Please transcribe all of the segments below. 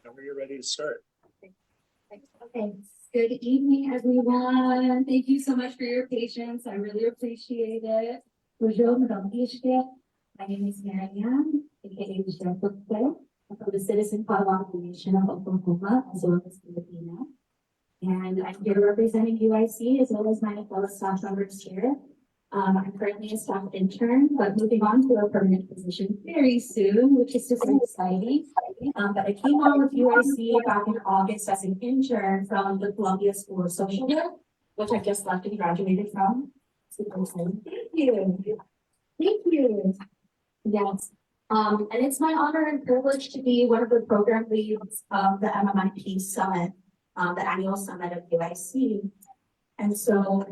whenever you're ready to start. Okay, good evening, everyone. Thank you so much for your patience. I really appreciate it. Bonjour, Madame Ishke. My name is Marianne, aka Michelle Cookway. I'm from the Citizen Potawatomi Nation of Oklahoma, as well as Filipino. And I'm here representing UIC as well as my fellow staff members here. I'm currently a staff intern, but moving on to a permanent position very soon, which is super exciting. But I came on with UIC back in August as an intern from the Columbia School of Social Work, which I just left and graduated from. Super exciting. Thank you. Thank you. Yes. And it's my honor and privilege to be one of the program leads of the MMIP Summit, the annual summit of UIC. And so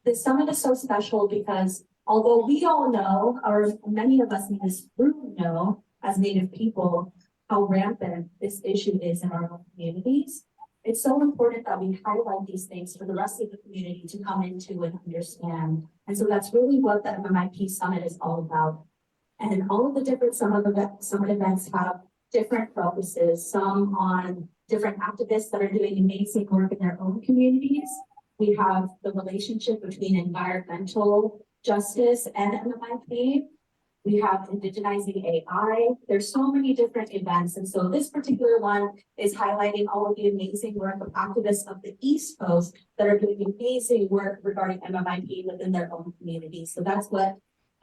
this summit is so special because although we all know, or many of us in this room know, as Native people, how rampant this issue is in our own communities, it's so important that we highlight these things for the rest of the community to come into and understand. And so that's really what the MMIP Summit is all about. And all of the different summit events have different focuses, some on different activists that are doing amazing work in their own communities. We have the relationship between environmental justice and MMIP. We have indigenizing AI. There's so many different events. And so this particular one is highlighting all of the amazing work of activists of the East Coast that are doing amazing work regarding MMIP within their own communities. So that's what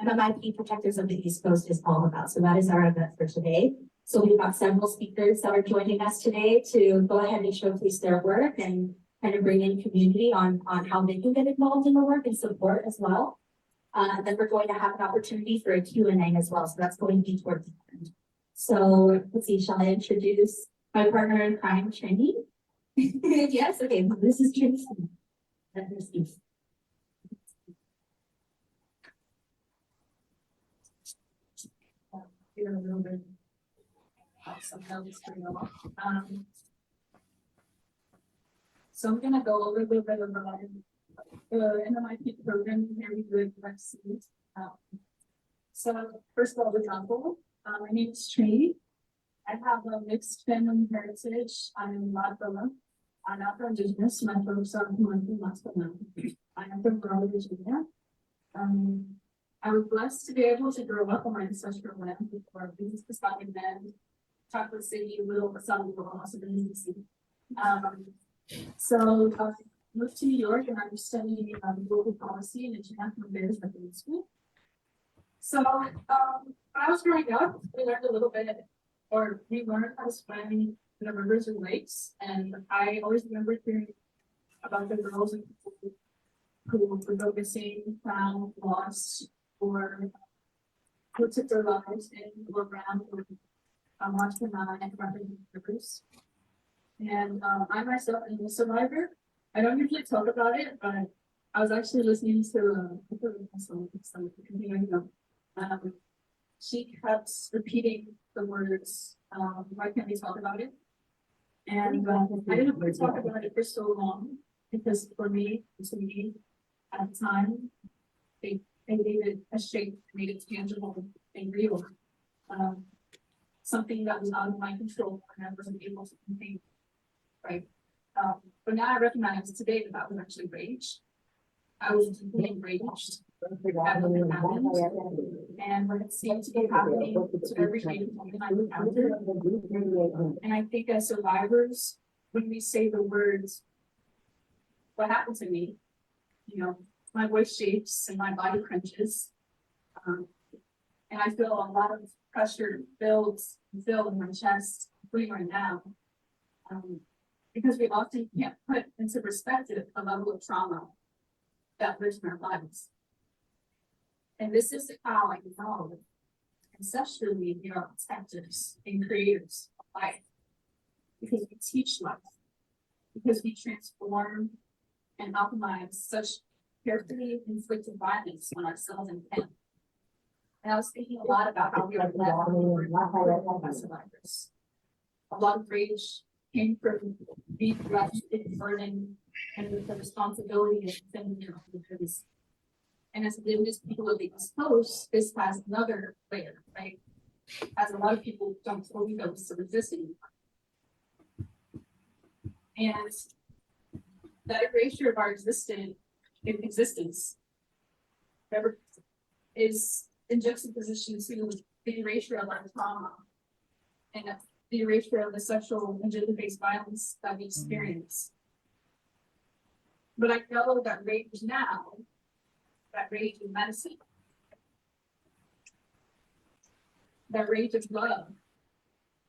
MMIP Protectors of the East Coast is all about. So that is our event for today. So we've got several speakers that are joining us today to go ahead and showcase their work and kind of bring in community on how they can get involved in the work and support as well. Then we're going to have an opportunity for a Q&A as well. So that's going to be towards the end. So let's see, shall I introduce my partner in crime, Trini? Yes, okay, this is Trini. Here a little bit of some notes for you all. So I'm going to go over a little bit about the MMIP program here we do at NYC. So first of all, the example, my name is Trini. I have a mixed family heritage. I'm Latvala. I'm Afro-Indigenous. My folks are from Latvala. I am from rural Virginia. I was blessed to be able to grow up on my ancestral land before being beside men, Chocolate City, Little Sun, also NYC. So I moved to New York and I'm studying global policy and international affairs at the school. So when I was growing up, we learned a little bit, or we learned how to swim in the rivers and lakes. And I always remember hearing about the girls and people who would go missing, found, lost, or who took their lives and were around or watched them and running rivers. And I myself am a survivor. I don't usually talk about it, but I was actually listening to she kept repeating the words, why can't we talk about it? And I didn't want to talk about it for so long because for me, to me, at the time, they gave it a shape, made it tangible and real. Something that was out of my control and I wasn't able to contain. Right. But now I recognize today that was actually rage. I was deeply enraged at what had happened and what it seemed to be happening to every Native woman I encountered. And I think as survivors, when we say the words, what happened to me, you know, my voice shakes and my body crunches. And I feel a lot of pressure build in my chest, including right now. Because we often can't put into perspective a level of trauma that lives in our lives. And this is how I know conceptually we are protectors and creators of life. Because we teach life. Because we transform and optimize such carefully inflicted violence on ourselves and family. And I was thinking a lot about how we are left by survivors. A lot of rage came from being left in burden and with the responsibility of defending your own lives. And as indigenous people of the East Coast, this has another layer, right? As a lot of people don't fully know to resist anymore. And that erasure of our existence is in juxtaposition to the erasure of our trauma and the erasure of the sexual and gender-based violence that we experience. But I know that rage now, that rage is medicine, that rage is love,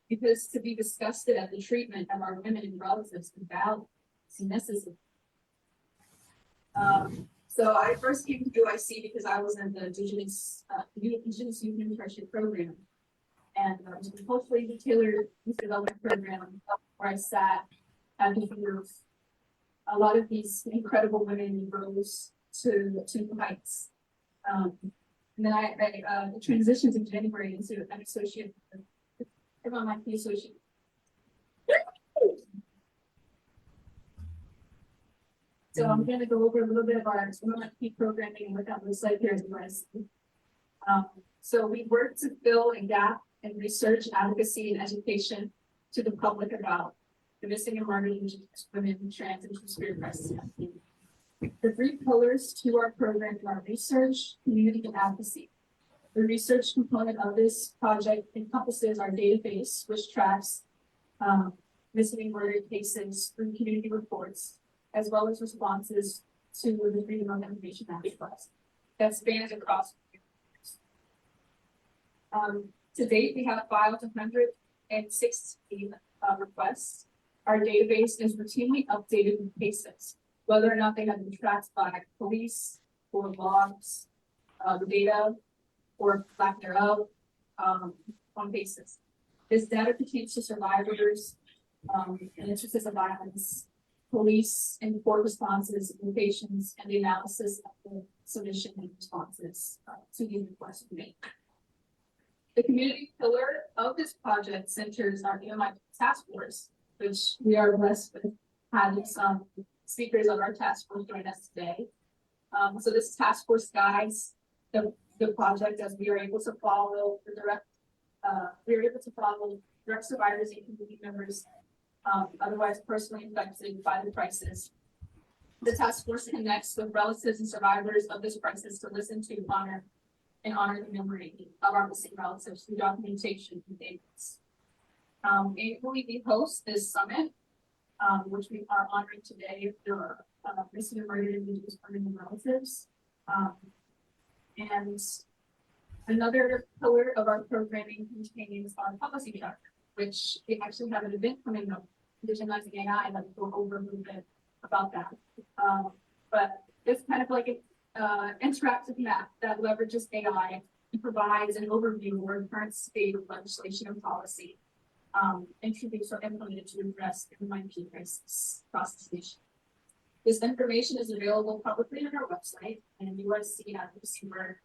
because to be disgusted at the treatment of our women and relatives is valid, it's necessary. So I first came to NYC because I was in the Indigenous Youth Nutrition Program, and it was a culturally tailored youth development program where I sat at the feet of a lot of these incredible women rose to the heights. And then I transitioned in January into an associate, MMIP associate. So I'm going to go over a little bit of our MMIP programming and look at the site here at NYC. So we work to fill a gap in research, advocacy, and education to the public about the missing and murdered Indigenous women, trans, and two-spirit crisis. The three pillars to our program are research, community, and advocacy. The research component of this project encompasses our database, which tracks missing and murdered cases through community reports, as well as responses to the Freedom of Information Act request that spans across. To date, we have filed 116 requests. Our database is routinely updated with cases, whether or not they have been tracked by police or logs, the data, or lack thereof, on basis. This data pertains to survivors, and instances of violence, police and court responses, invitations, and the analysis of the submission and responses to these requests made. The community pillar of this project centers our MMIP task force, which we are blessed with having some speakers of our task force join us today. So this task force guides the project as we are able to follow the direct survivors and community members otherwise personally affected by the crisis. The task force connects with relatives and survivors of this crisis to listen to, honor the memory of our missing relatives through documentation and dates. Annually, we host this summit, which we are honoring today for missing and murdered Indigenous women and relatives. And another pillar of our programming contains our policy chart, which we actually have an event coming up, Indigenizing AI, and we'll go over a little bit about that. But it's kind of like an interactive map that leverages AI and provides an overview of our current state of legislation and policy introduced or implemented to address the MMIP crisis process. This information is available publicly on our website, and NYC advocacy work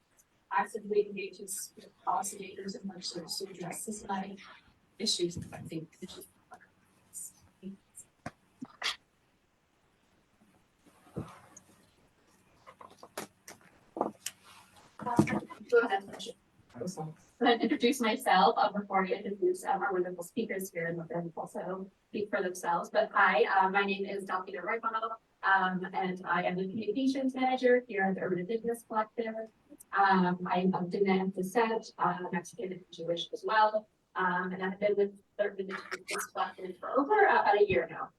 actively engages with policymakers and legislators to address systematic issues affecting Indigenous. Go ahead, Michelle. I'm going to introduce myself before I introduce our wonderful speakers here and also speak for themselves. But hi, my name is Delphina Roybano, and I am the communications manager here at the Urban Indigenous Collective. I'm of Diné descent, Mexican and Jewish as well, and I've been with the Urban Indigenous Collective for over about a year now.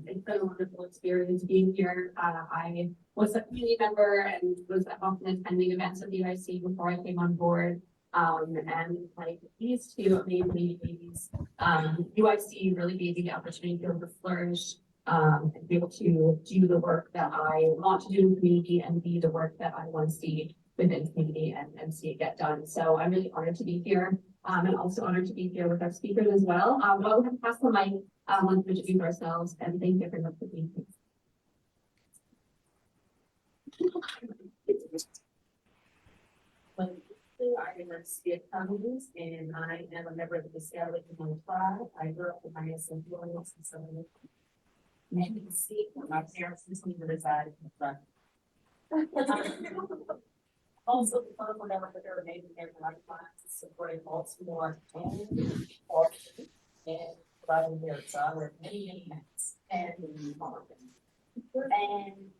It's been a wonderful experience being here. I was a community member and was often attending events at the NYC before I came on board. And like these two amazing ladies, UIC really gave me the opportunity to be able to flourish and be able to do the work that I want to do in the community and be the work that I want to see within the community and see it get done. So I'm really honored to be here and also honored to be here with our speakers as well. We'll have to pass the mic once we introduce ourselves, and thank you very much for being here. I'm in the Cummings, and I am a member of the Scarlet Tribe. I grew up with my influence and so on. And you can see my parents continue to reside in the front. Also, the fund will never forget amazing their lifelines supporting Baltimore and providing their son with many hats. And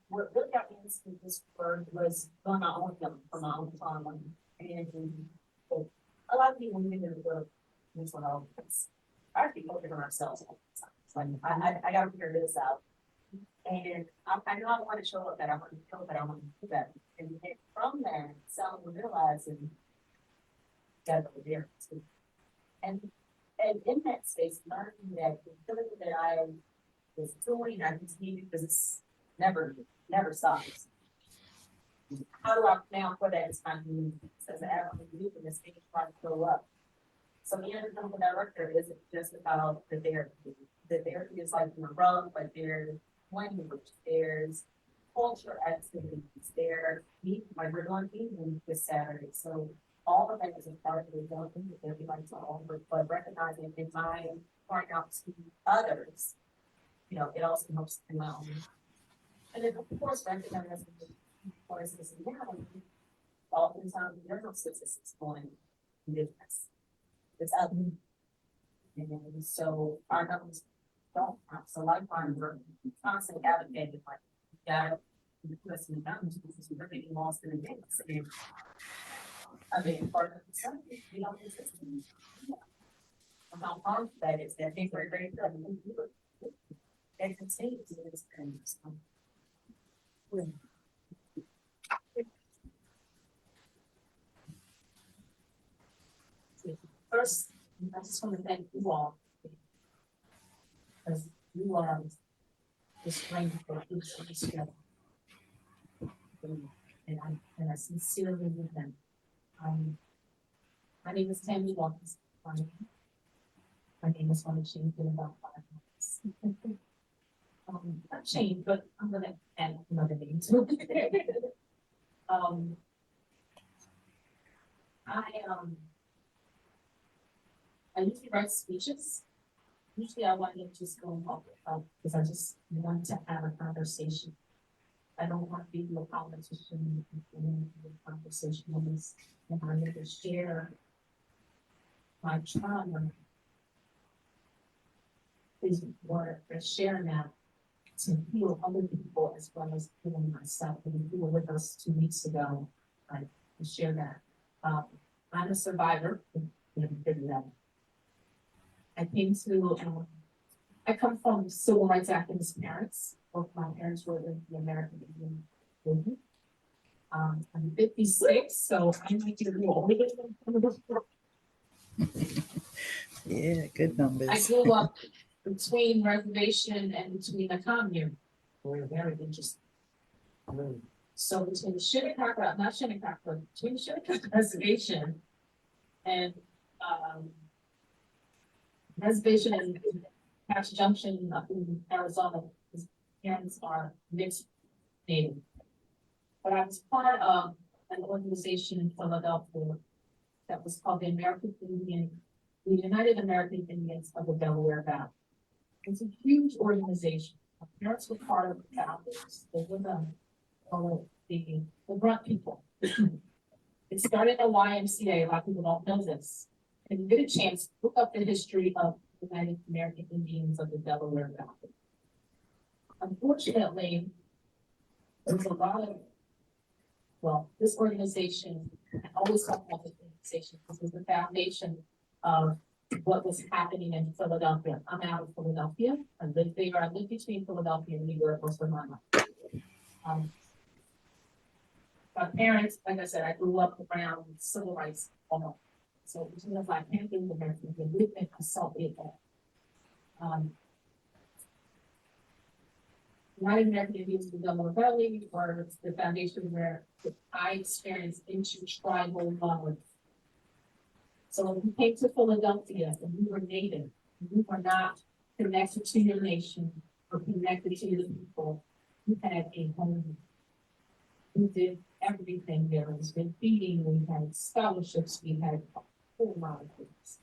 what really got me into this word was going my own healing for my own trauma. And a lot of people knew the word mental health. I have to be focusing on ourselves all the time. It's like I gotta figure this out. And I know I want to show up that I want to show that I want to do that. And from that, someone realizing that over there too. And in that space, learning that the feeling that I was doing, I continue because it's never stops. How do I now put that as my new as an adult youth and this thing trying to grow up? So being a clinical director isn't just about the therapy. The therapy is like your rug, but there's language, there's culture activities, there's like we're doing evening this Saturday. So all of that is a part of the development that everybody's all over, but recognizing in my pouring out to others, you know, it also helps in my own. And then of course recognizing voices now, oftentimes your health statistics going business. It's up. And so our numbers don't have, so a lot of times we're constantly advocating like, yeah, the question numbers because we're getting lost in the dance. And I mean, part of the something we don't exist in. How harmful that is, that things are very good. And continue to do this kind of stuff. First, I just want to thank you all. Because you are the strength for each of us together. And I sincerely mean them. My name is Tammy Watkins. My name is one of changed in about 5 months. Not changed, but I'm gonna add another name to it. I usually write speeches. Usually I want to just go off because I just want to have a conversation. I don't want to be a politician in a conversation on this. And I need to share my trauma is what sharing that to heal other people as well as healing myself. And you were with us 2 weeks ago. I share that. I'm a survivor. I came to, I come from civil rights activist parents. Both my parents were in the American Indian movement. I'm 56, so I might be a little older. Yeah, good numbers. I grew up between reservation and between the commune. We're very interesting. So between the Shinnecock, not Shinnecock, but between the Shinnecock reservation and reservation and Patch Junction up in Arizona, his parents are mixed native. But I was part of an organization in Philadelphia that was called the the United American Indians of the Delaware Valley. It's a huge organization. My parents were part of the founders. They were the grunt people. It started at YMCA. A lot of people don't know this. And you get a chance to look up the history of the United American Indians of the Delaware Valley. Unfortunately, there's a lot of, well, this organization, I always talk about this organization, this was the foundation of what was happening in Philadelphia. I'm out of Philadelphia. I live there. I live between Philadelphia and New York most of my life. My parents, like I said, I grew up around civil rights. So between the Black Panthers and Americans, the movement assaulted that. United American Indians of the Delaware Valley or the foundation where I experienced intertribal violence. So when we came to Philadelphia and we were Native, we were not connected to your nation or connected to your people. We had a home. We did everything there. It was good feeding, we had scholarships, we had a whole lot of things.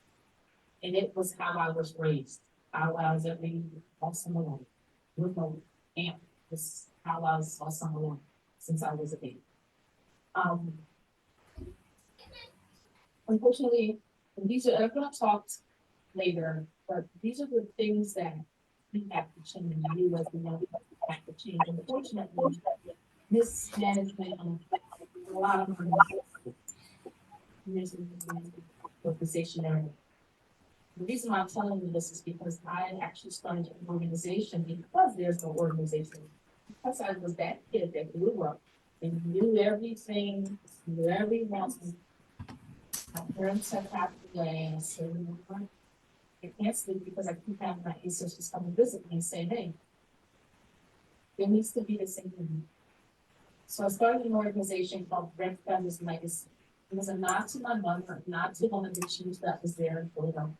And it was how I was raised. How I was every awesome alone. With no amp. This is how I was awesome alone since I was a baby. Unfortunately, these are, I'm gonna talk later, but these are the things that we have to change, you as the young people have to change. Unfortunately, mismanagement of a lot of money for position area. The reason why I'm telling you this is because I actually started an organization because there's no organization. Because I was that kid that grew up and knew everything, knew everyone. My parents have passed away, so I can't sleep because I keep having my ancestors come and visit me and say, hey, there needs to be the same thing. So I started an organization called Red Feathers Legacy. It was a nod to my mother, not to one of the chiefs that was there in Philadelphia.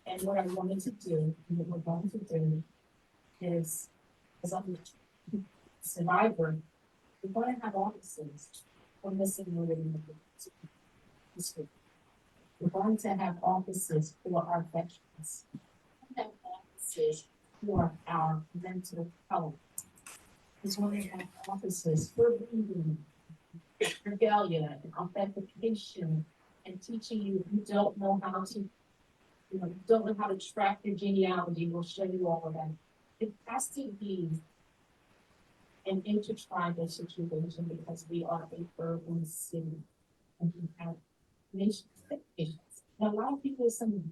And what I wanted to do, and what we're going to do, is, as I'm a survivor, we're going to have offices for missing women in the school. We're going to have offices for our veterans. We're going to have offices for our mental health. We're going to have offices for reading, regalia, and authentication, and teaching you if you don't know how to, don't know how to track your genealogy, we'll show you all of that. It has to be an intertribal situation because we are a urban city and we have nation states. Now, a lot of people are saying,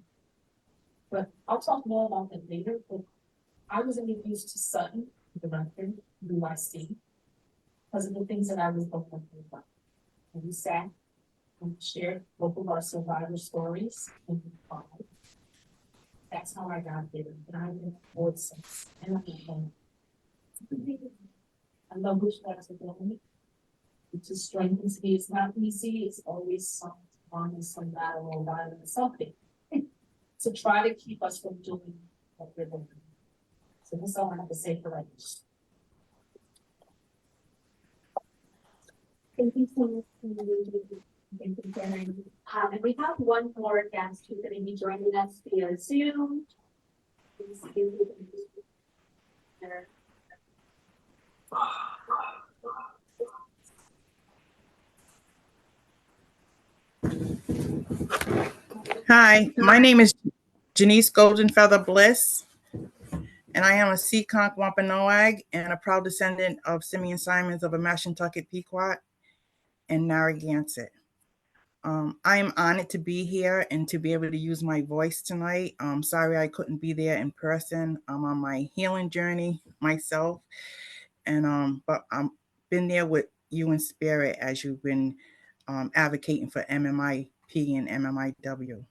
but I'll talk more about that later. But I was introduced to Sutton, the director, NYC, because of the things that I was looking for. And we sat and shared both of our survivor stories and that's how I got there. And I've been board since. And I love which that's the building. It just strengthens me. It's not easy. It's always some battle or violence, something to try to keep us from doing what we're doing. So that's all I have to say for right now. Thank you so much for sharing. And we have one more guest who's going to be joining us via Zoom. Hi, my name is Janice Golden Feather Bliss, and I am a Seekonk Wampanoag and a proud descendant of Simeon Simons of a Mashantucket Pequot and Narragansett. I am honored to be here and to be able to use my voice tonight. I'm sorry I couldn't be there in person. I'm on my healing journey myself, and but I'm been there with you in spirit as you've been advocating for MMIP and MMIW.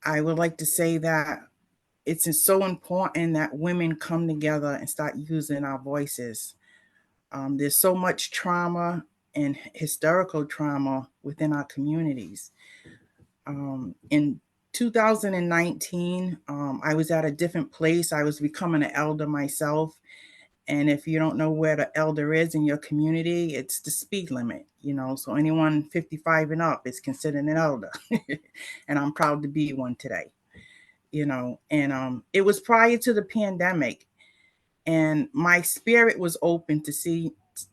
I would like to say that it's so important that women come together and start using our voices. There's so much trauma and historical trauma within our communities. In 2019, I was at a different place. I was becoming an elder myself. And if you don't know where the elder is in your community, it's the speed limit, So anyone 55 and up is considered an elder. And I'm proud to be one today, And it was prior to the pandemic. And my spirit was open to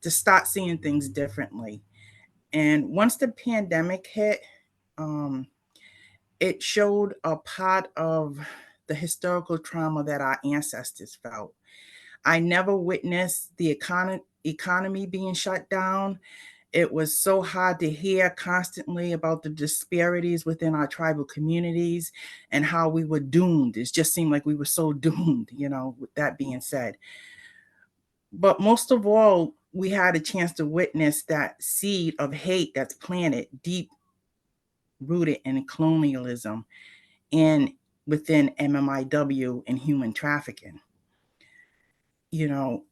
start seeing things differently. And once the pandemic hit, it showed a part of the historical trauma that our ancestors felt. I never witnessed the economy being shut down. It was so hard to hear constantly about the disparities within our tribal communities and how we were doomed. It just seemed like we were so doomed, with that being said. But most of all, we had a chance to witness that seed of hate that's planted deep rooted in colonialism and within MMIW and human trafficking.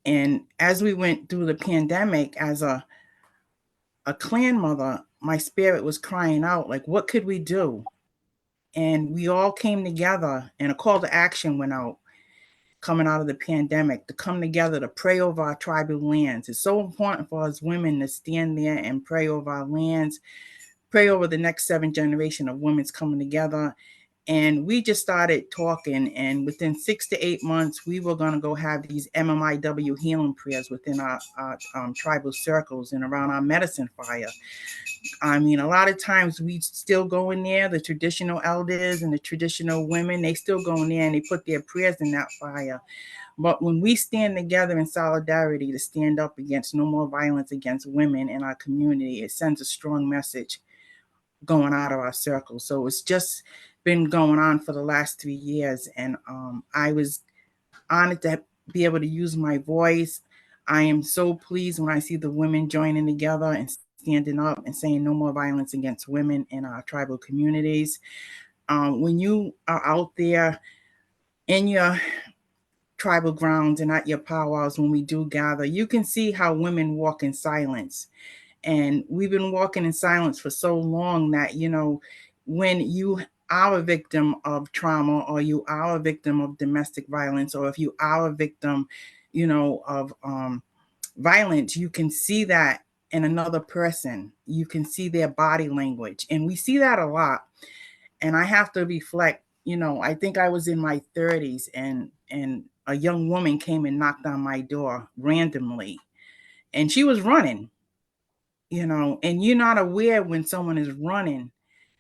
And as we went through the pandemic, as a clan mother, my spirit was crying out, like, what could we do? And we all came together and a call to action went out coming out of the pandemic to come together to pray over our tribal lands. It's so important for us women to stand there and pray over our lands, pray over the next 7 generation of women's coming together And we just started talking, and within 6 to 8 months, we were going to go have these MMIW healing prayers within our tribal circles and around our medicine fire. I mean, a lot of times we still go in there, the traditional elders and the traditional women, they still go in there and they put their prayers in that fire. But when we stand together in solidarity to stand up against no more violence against women in our community, it sends a strong message going out of our circle. So it's just been going on for the last 3 years. And I was honored to be able to use my voice. I am so pleased when I see the women joining together and standing up and saying no more violence against women in our tribal communities. When you are out there in your tribal grounds and at your powwows, when we do gather, you can see how women walk in silence. And we've been walking in silence for so long that, you know, when you are a victim of trauma, or you are a victim of domestic violence, or if you are a victim, you know, of violence, you can see that in another person. You can see their body language. And we see that a lot. And I have to reflect, you know, I think I was in my 30s, and a young woman came and knocked on my door randomly, and she was running, you know, and you're not aware when someone is running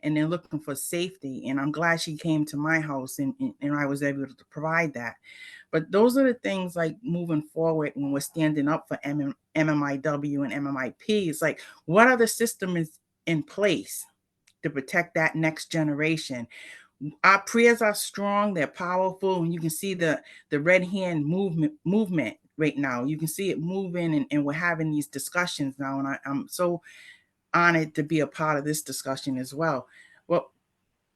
and they're looking for safety. And I'm glad she came to my house, and I was able to provide that. But those are the things, like, moving forward when we're standing up for MMIW and MMIP. It's like, what other system is in place to protect that next generation? Our prayers are strong, they're powerful, and you can see the red hand movement right now. You can see it moving, and we're having these discussions now, and I'm so honored to be a part of this discussion as well. Well,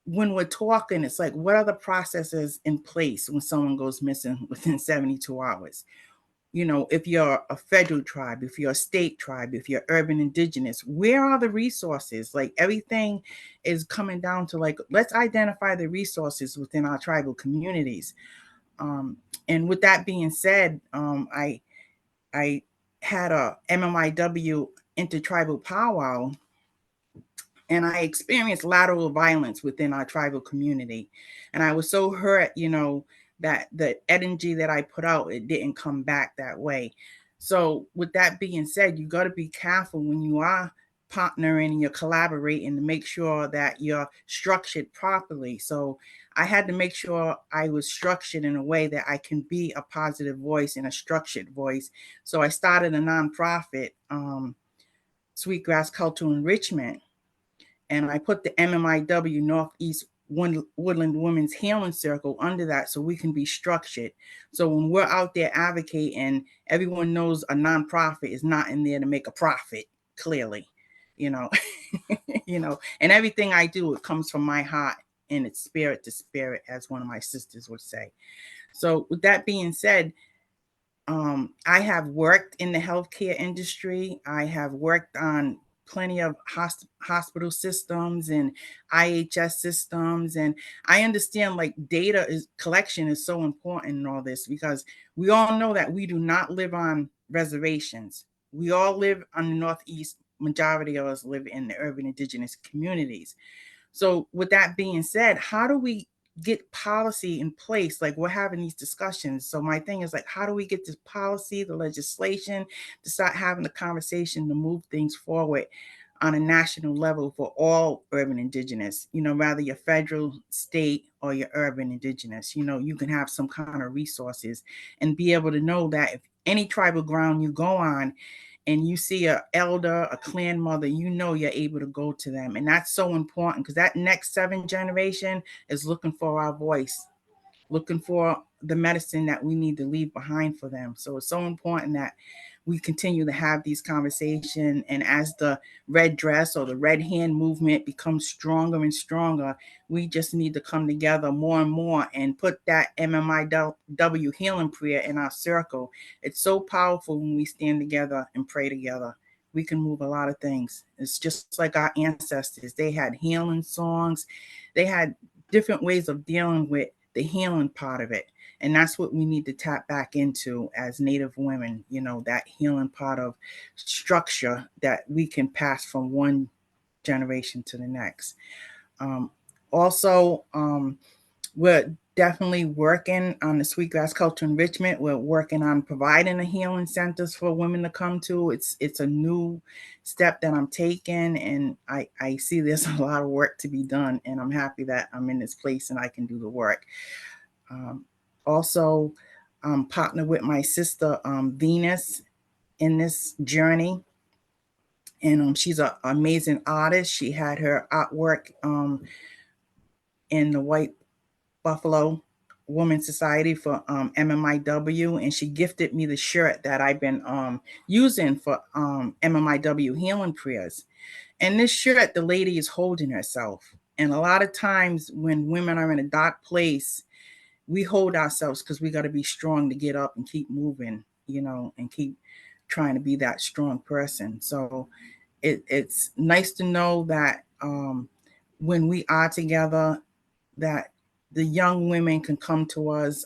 when we're talking, it's like, what are the processes in place when someone goes missing within 72 hours? You know, if you're a federal tribe, if you're a state tribe, if you're urban indigenous, where are the resources? Like, everything is coming down to, like, let's identify the resources within our tribal communities. And with that being said, I had a MMIW intertribal powwow, and I experienced lateral violence within our tribal community. And I was so hurt, you know, that the energy that I put out, it didn't come back that way. So with that being said, you got to be careful when you are partnering and you're collaborating to make sure that you're structured properly. So I had to make sure I was structured in a way that I can be a positive voice and a structured voice. So I started a nonprofit, Sweetgrass Cultural Enrichment, and I put the MMIW Northeast Woodland Women's Healing Circle under that, so we can be structured. So when we're out there advocating, everyone knows a nonprofit is not in there to make a profit, clearly, you know. You know, and everything I do, it comes from my heart, and it's spirit to spirit, as one of my sisters would say. So with that being said, I have worked in the healthcare industry. I have worked on plenty of hospital systems and IHS systems. And I understand, like, data is collection is so important in all this, because we all know that we do not live on reservations. We all live on the Northeast. Majority of us live in the urban indigenous communities. So with that being said, how do we get policy in place? Like, we're having these discussions. So my thing is, like, how do we get this policy, the legislation, to start having the conversation to move things forward on a national level for all urban indigenous, you know, rather your federal, state, or your urban indigenous, you know, you can have some kind of resources and be able to know that if any tribal ground you go on and you see a elder, a clan mother, you know you're able to go to them. And that's so important, because that next 7 generation is looking for our voice, looking for the medicine that we need to leave behind for them. So it's so important that we continue to have these conversations. And as the red dress or the red hand movement becomes stronger and stronger, we just need to come together more and more and put that MMIW healing prayer in our circle. It's so powerful when we stand together and pray together. We can move a lot of things. It's just like our ancestors. They had healing songs. They had different ways of dealing with the healing part of it. And that's what we need to tap back into as Native women, you know, that healing part of structure that we can pass from one generation to the next. Also, we're definitely working on the Sweetgrass Culture Enrichment. We're working on providing the healing centers for women to come to. It's a new step that I'm taking, and I see there's a lot of work to be done, and I'm happy that I'm in this place and I can do the work. Also, partner with my sister Venus in this journey, and she's an amazing artist. She had her artwork in the White Buffalo Women's Society for MMIW, and she gifted me the shirt that I've been using for MMIW healing prayers. And this shirt, the lady is holding herself. And a lot of times when women are in a dark place, we hold ourselves because we got to be strong to get up and keep moving, you know, and keep trying to be that strong person. So it's nice to know that when we are together, that the young women can come to us.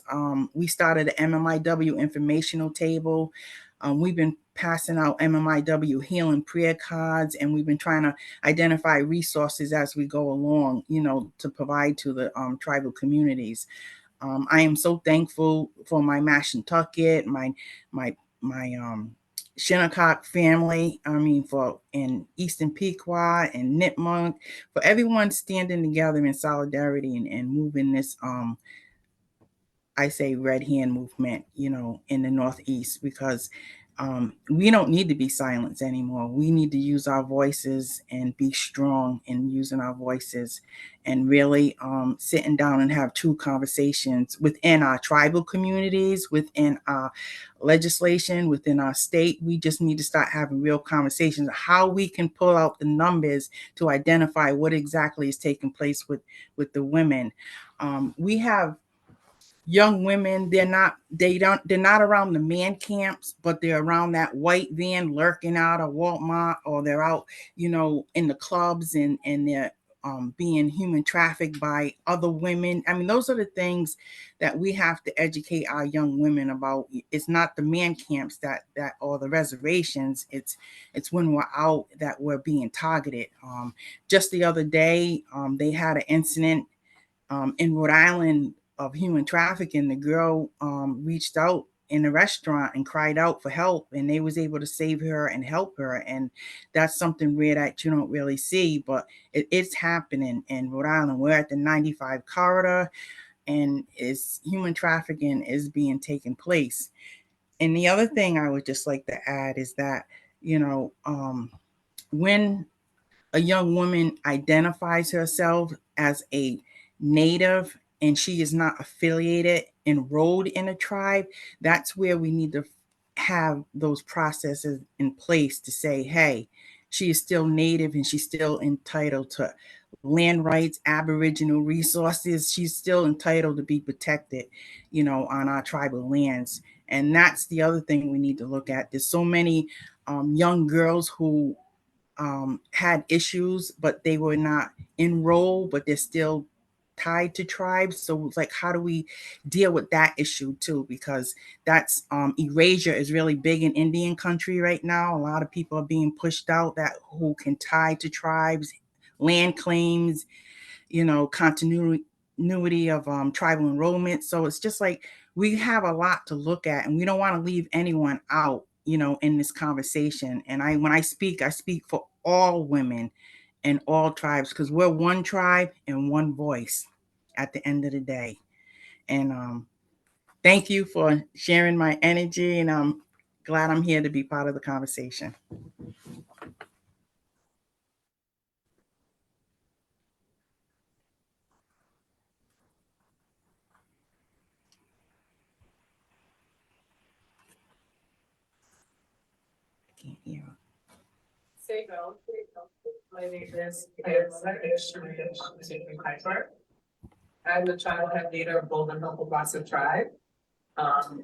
We started an MMIW informational table. We've been passing out MMIW healing prayer cards, and we've been trying to identify resources as we go along, you know, to provide to the tribal communities. I am so thankful for my Mashantucket, my Shinnecock family. I mean, for in Eastern Pequot and Nipmuc, for everyone standing together in solidarity and moving this I say red hand movement, you know, in the Northeast, because we don't need to be silenced anymore. We need to use our voices and be strong in using our voices, and really sitting down and have true conversations within our tribal communities, within our legislation, within our state. We just need to start having real conversations, how we can pull out the numbers to identify what exactly is taking place with the women. We have young women, they're not around the man camps, but they're around that white van lurking out of Walmart, or they're out, you know, in the clubs, and they're being human trafficked by other women. I mean, those are the things that we have to educate our young women about. It's not the man camps that or the reservations. It's when we're out that we're being targeted. Just the other day, they had an incident in Rhode Island of human trafficking. The girl reached out in a restaurant and cried out for help, and they was able to save her and help her. And that's something rare that you don't really see, but it's happening in Rhode Island. We're at the 95 corridor, and it's human trafficking is being taken place. And the other thing I would just like to add is that, you know, when a young woman identifies herself as a native and she is not affiliated, enrolled in a tribe, that's where we need to have those processes in place to say, hey, she is still native and she's still entitled to land rights, Aboriginal resources. She's still entitled to be protected, you know, on our tribal lands. And that's the other thing we need to look at. There's so many young girls who had issues, but they were not enrolled, but they're still tied to tribes. So it's like, how do we deal with that issue too? Because that's erasure is really big in Indian country right now. A lot of people are being pushed out that who can tie to tribes, land claims, you know, continuity of tribal enrollment. So it's just like we have a lot to look at, and we don't want to leave anyone out, you know, in this conversation. And when I speak for all women and all tribes, because we're one tribe and one voice at the end of the day. And thank you for sharing my energy, and I'm glad I'm here to be part of the conversation. I can't hear. My name is Piper. I'm the childhood leader of Golden Hopobasso Tribe.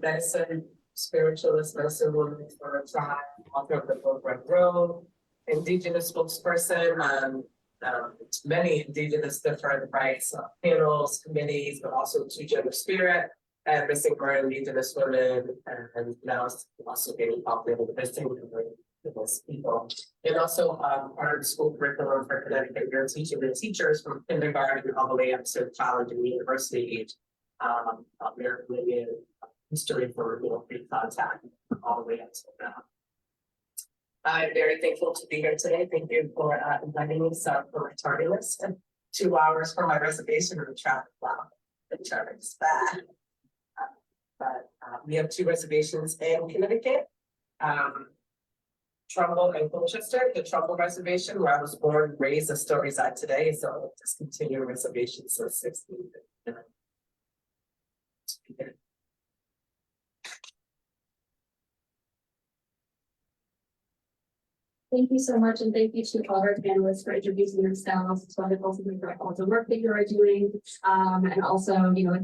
Medicine, spiritualist, medicine woman for a tribe, author of the book Red Road, Indigenous spokesperson, many Indigenous different rights, panels, committees, but also to Gender Spirit and missing for Indigenous women, and now it's also getting popular with missing activist people. And also, part of the school curriculum for Connecticut, you're teaching the teachers from kindergarten all the way up to college and university age. American history for, pre-contact all the way up to now. I'm very thankful to be here today. Thank you for inviting me. Sorry for my tardiness. 2 hours for my reservation and the traffic. Wow, the traffic's bad. But we have 2 reservations in Connecticut. Trumbull and Colchester, the Trumbull reservation where I was born, raised, and still reside today. So I'll just continue reservations since 16. Thank you so much, and thank you to all our panelists for introducing themselves. It's wonderful to hear about all the work that you are doing. And also,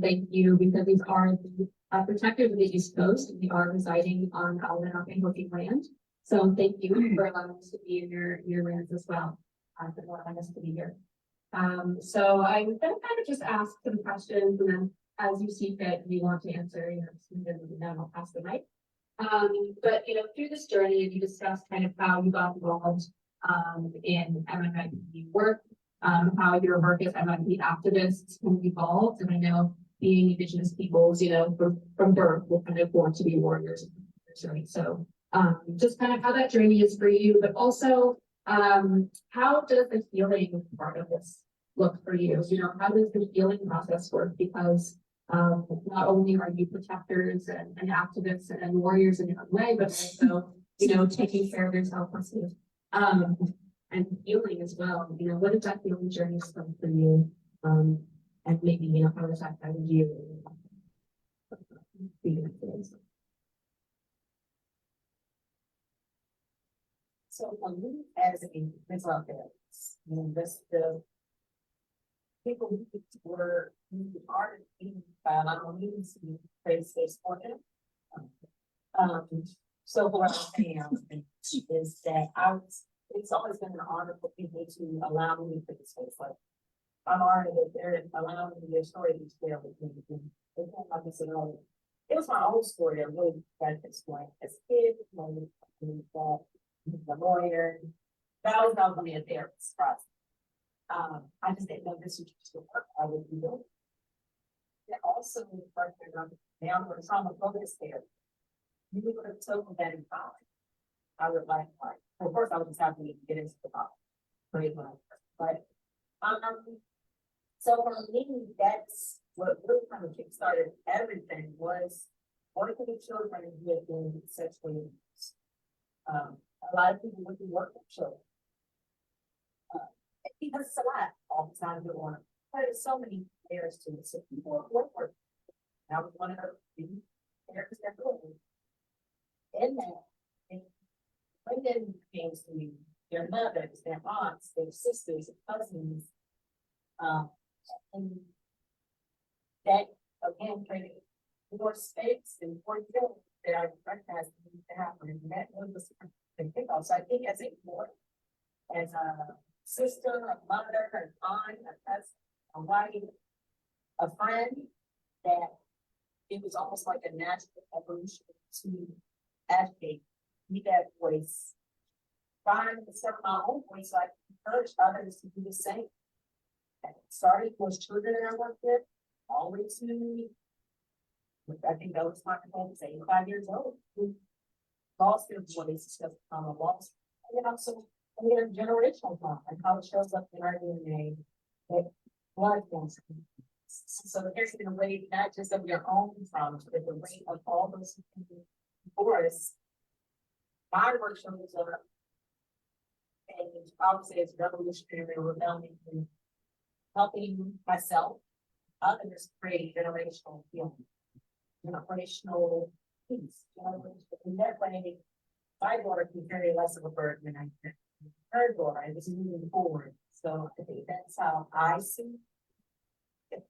thank you because these are the protectors of the East Coast. We are residing on Alabama working land. So thank you for allowing us to be in your lands as well. For allowing us to be here. So I'm gonna kind of just ask some questions, and then as you see fit, if you want to answer, then I'll pass the mic. But through this journey, you discussed kind of how you got involved in MMIP work, how your work as MMIP activists can evolve. And I know being Indigenous peoples, from birth, will kind of want to be warriors, right? So just kind of how that journey is for you, but also how does the healing part of this look for you? How does the healing process work? Because not only are you protectors and activists and warriors in your own way, but also, taking care of yourself and healing as well. What does that healing journey look for you? And maybe, how does that guide you? So for me, as a mental therapist, the people who are in biological needs to face this portion. So what I'm saying is that it's always been an honor for people to allow me to this space. Like, I'm honored that they're allowing me their story to share with me. It was my own story that really tried to explain as a kid, the lawyer, that was not going to be a therapist process. I just didn't know this was just the work I would be doing. And also, now we're trauma focused therapy. You would have told me that in college. I would like, well, first I was just happy to get into the college. But so for me, that's what really kind of kickstarted everything was working with children who have been sexually abused. A lot of people wouldn't work with children. Because it's a lot all the time you want to, but there's so many layers to it. So people work. Now we want to areas that go in that. And when then came to me, their mothers, their aunts, their sisters, cousins, and that again created more space and more feelings that I recognized needed to happen. And that was the kickoff. So I think as a board, as a sister, a mother, an aunt, a cousin, a wife, a friend, that it was almost like a natural evolution to advocate, be that voice, find and serve my own voice, so I can encourage others to do the same. And starting with children that I work with, always to me. I think that was my home, 85 years old, who lost their voice because of loss. And then also, generational trauma and how it shows up in our DNA, that blood cancer. So there's been a way, not just of your own traumas, but the weight of all those people before us. My work shows up, and I would say it's revolutionary, rebellion, and helping myself, others create generational healing, generational peace. In that way, my daughter can carry less of a burden than I can. Her daughter is moving forward. So I think that's how I see it.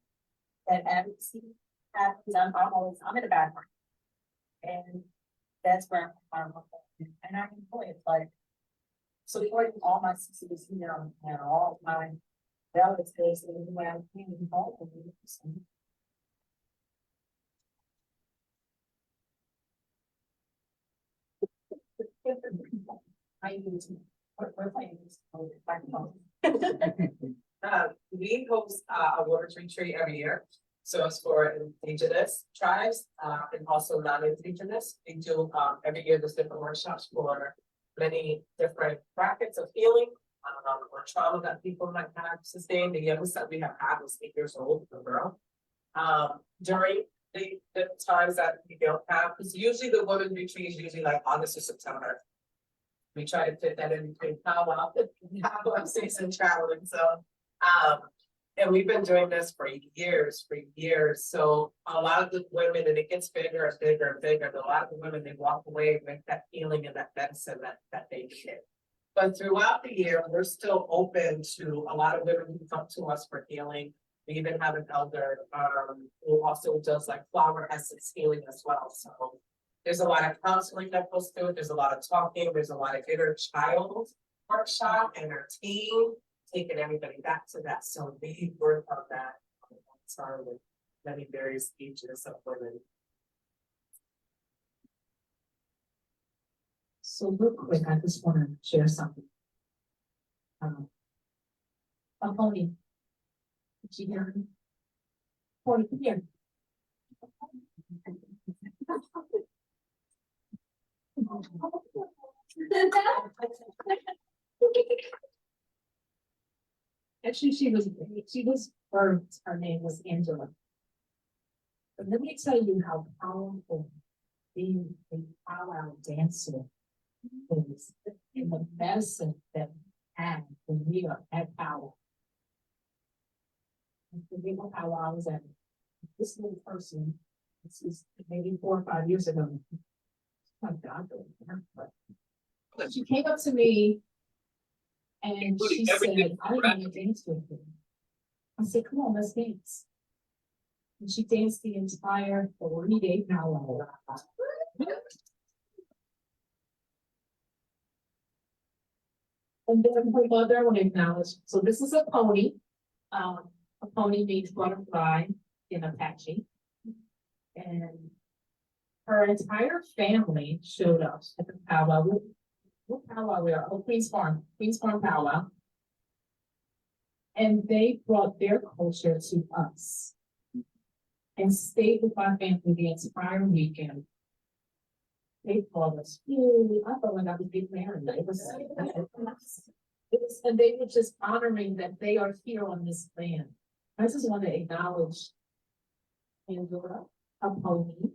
That advocacy happens. I'm in the background. And that's where I'm and I enjoy it. Like supporting all my sisters here and all my relatives and who I'm involved with. I use, we're playing this. Back home. We host a women's retreat every year. So it's for indigenous tribes and also non-indigenous. We do every year there's different workshops for many different brackets of healing or trauma that people might have sustained. The youngest that we have had was 8 years old, a girl. During the times that we don't have, because usually the women's retreat is usually like August or September. We try to fit that in between powwow season traveling. So and we've been doing this for years. So a lot of the women, and it gets bigger and bigger and bigger. A lot of the women, they walk away with that healing and that medicine that they needed. But throughout the year, we're still open to a lot of women who come to us for healing. We even have an elder who also does like flower essence healing as well. So there's a lot of counseling that goes through it. There's a lot of talking. There's a lot of inner child workshop and our team taking everybody back to that. So we work on that. Started with many various ages of women. So real quick, I just want to share something. A pony. Did you hear me? Pony, come here. Actually, she was birthed. Her name was Angela. But let me tell you how powerful being a powwow dancer is, in the medicine that we have when we are at powwow. I forget what powwow I was at. This little person, this is maybe 4 or 5 years ago. My God, but she came up to me and she said, I want to dance with you. I said, come on, let's dance. And she danced the entire 40-day powwow. And then her mother, I want to acknowledge. So this is a pony. A pony means butterfly in Apache. And her entire family showed up at the powwow. What powwow we are? Oh, Queen's Farm powwow. And they brought their culture to us and stayed with my family the entire weekend. They called us, I felt like I was getting married. It was, and they were just honoring that they are here on this land. I just want to acknowledge Angela, a pony,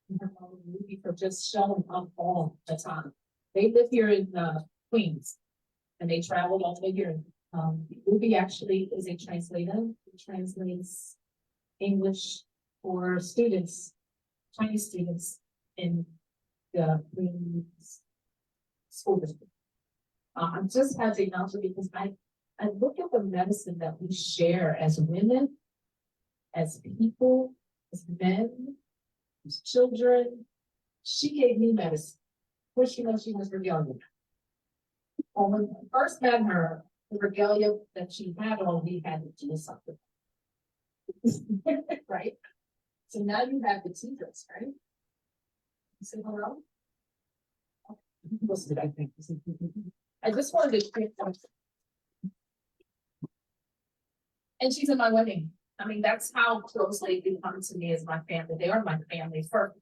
and her mom Ruby for just showing up all the time. They live here in Queens, and they traveled all the way here. Ruby actually is a translator who translates English for students, Chinese students in the Queens school district. I just had to acknowledge it because I look at the medicine that we share as women, as people, as men, as children. She gave me medicine. Of course, you know, she was regalia. When I first met her, the regalia that she had on, we had to do something. Right? So now you have the tea dress, right? You say hello? Most of it, I think. I just wanted to create something. And she's in my wedding. I mean, that's how closely they come to me as my family. They are my family. Her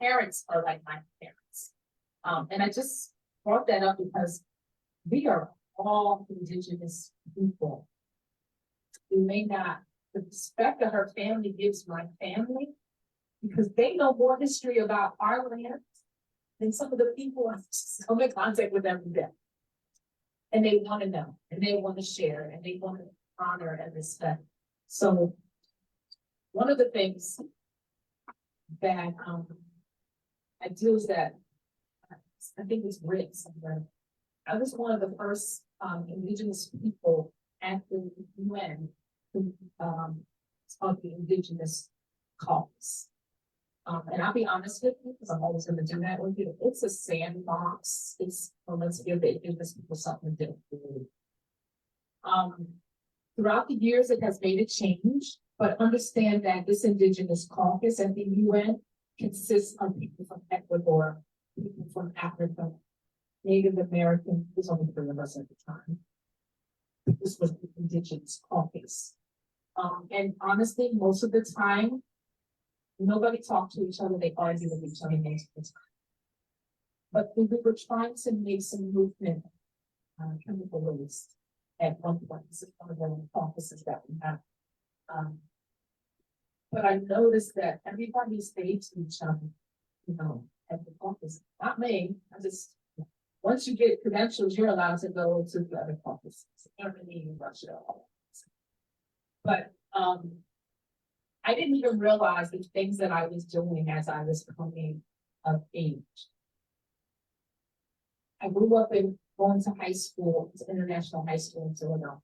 parents are like my parents. And I just brought that up because we are all indigenous people. We may not, the respect that her family gives my family, because they know more history about our land than some of the people I come in contact with every day. And they want to know, and they want to share, and they want to honor and respect. So one of the things that I do is that I think it's Rick somewhere. I was one of the first indigenous people at the UN who taught the indigenous cause. And I'll be honest with you, because I'm always going to do that with you. It's a sandbox. It's, well, let's give the indigenous people something to do. Throughout the years, it has made a change, but understand that this indigenous caucus at the UN consists of people from Ecuador, people from Africa, Native American, there's only 3 of us at the time. This was the Indigenous caucus. And honestly, most of the time, nobody talked to each other, they argued with each other most of the time. But we were trying to make some movement on chemical waste at one point. This is one of the caucuses that we have. But I noticed that everybody stayed to each other, you know, at the caucus. Not me, I just, once you get credentials, you're allowed to go to the other caucuses, Germany, Russia, all that. But I didn't even realize the things that I was doing as I was coming of age. I grew up in going to high school, it's international high school in Philadelphia.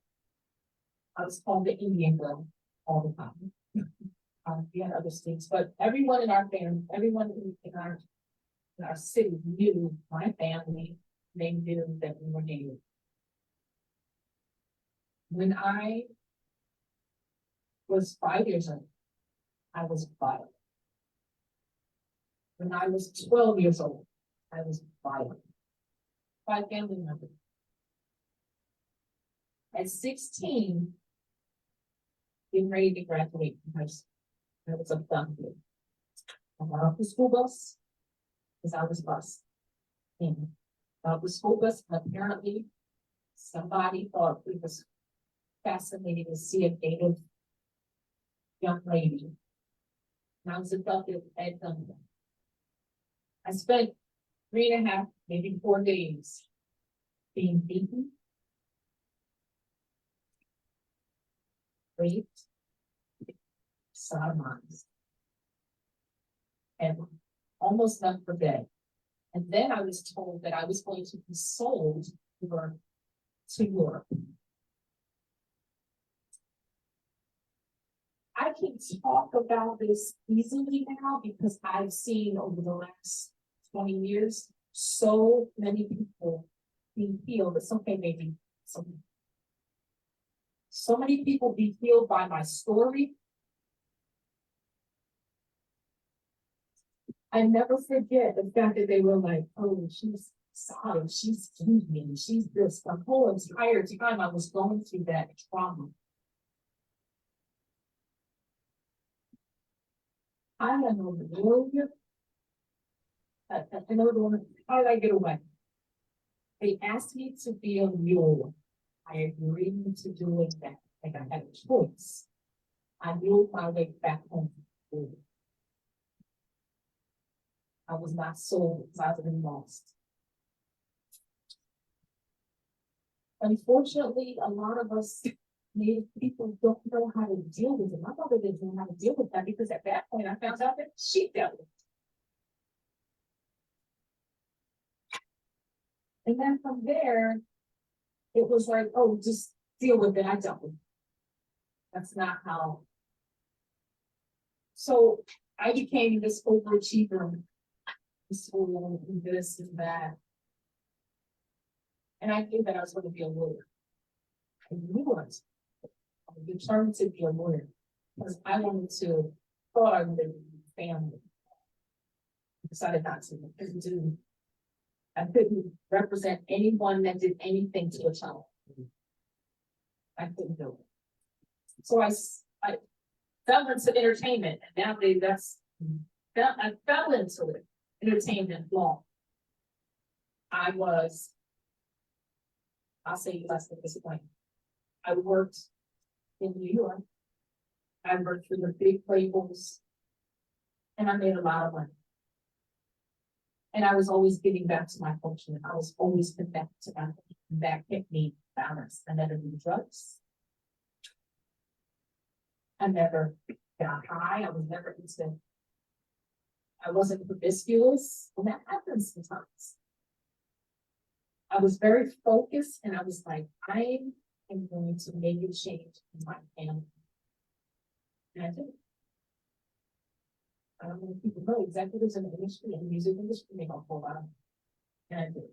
I was called the Indian girl all the time. We had other states, but everyone in our family, everyone in our city knew my family. They knew that we were Native. When I was 5 years old, I was violent. When I was 12 years old, I was violent by family members. At 16, getting ready to graduate from high school, I was a done deal. I got off the school bus because I was bused. And got off the school bus, and apparently somebody thought it was fascinating to see a Native young lady. And I was abducted at gunpoint. I spent 3.5, maybe 4 days being beaten, raped, sodomized, and almost left for dead. And then I was told that I was going to be sold to Europe. I can talk about this easily now because I've seen over the last 20 years so many people being healed. It's okay, maybe so many people be healed by my story. I never forget the fact that they were like, oh, she's sorry, she's grieving, she's this. The whole entire time I was going through that trauma. I am a warrior. I know the woman, how did I get away? They asked me to be a mule. I agreed to do it that, like I had a choice. I muled my way back home. I was not sold because I was been lost. Unfortunately, a lot of us Native people don't know how to deal with it. My mother didn't know how to deal with that because at that point I found out that she dealt with it. And then from there, it was like, oh, just deal with it. I dealt with it. That's not how. So I became this overachiever in school and this and that. And I knew that I was going to be a lawyer. I knew it. I was determined to be a lawyer because I wanted to, thought I would be family. I decided not to. I couldn't represent anyone that did anything to a child. I couldn't do it. So I fell into entertainment, and nowadays I fell into it. Entertainment law. I'll say less at this point. I worked in New York. I worked for the big labels, and I made a lot of money. And I was always giving back to my culture. I was always connected to my culture. That kept me balanced. I never did drugs. I never got high. I was never into. I wasn't promiscuous, and that happens sometimes. I was very focused, and I was like, I am going to make a change in my family. And I did. I don't know if people know executives in the industry and the music industry make a whole lot of money. And I did.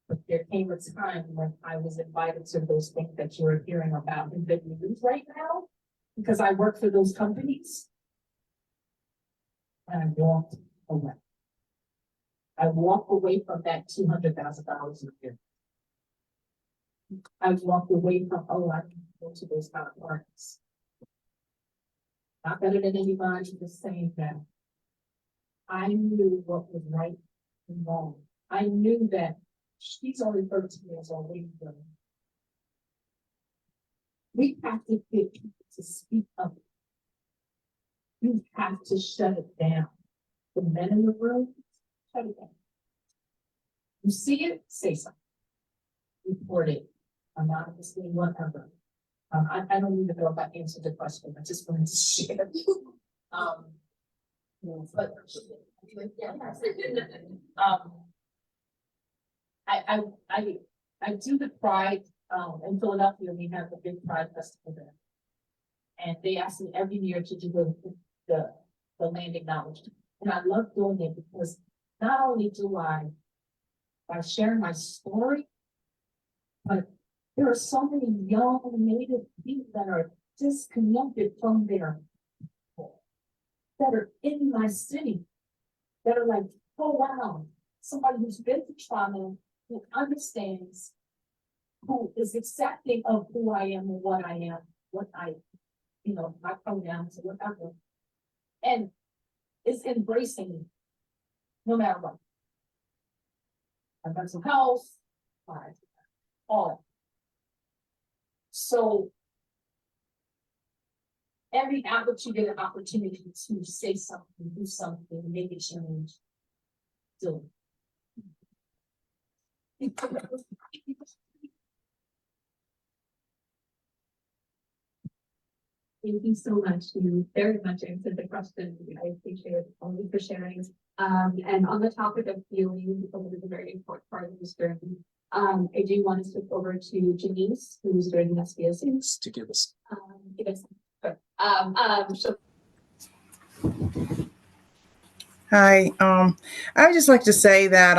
But there came a time when I was invited to those things that you're hearing about in the news right now, because I work for those companies. And I walked away. I walk away from that $200,000 a year. I walked away from, oh, I can go to those kind of parties. Not better than anybody, just saying that. I knew what was right and wrong. I knew that she's only 13 years old. We have to get people to speak up. You have to shut it down. The men in the room, shut it down. You see it, say something. Report it anonymously, whatever. I don't even know if I answered the question. I just wanted to share. But I do the Pride in Philadelphia. We have a big Pride festival there, and they ask me every year to do the land acknowledgement, and I love doing it because not only do I by sharing my story, but there are so many young Native people that are disconnected from their people, that are in my city, that are like, oh wow, somebody who's been through trauma, who understands, who is accepting of who I am and what I am, what I, my pronouns or whatever, and is embracing me, no matter what. My mental health, all. So every outlet you get an opportunity to say something, do something, make a change, do it. Thank you so much. You very much answered the question. I appreciate it only for sharing. And on the topic of healing, because it is a very important part of this journey, I do want to switch over to Janice, who's joining us via Zoom. To give us. So Hi, I would just like to say that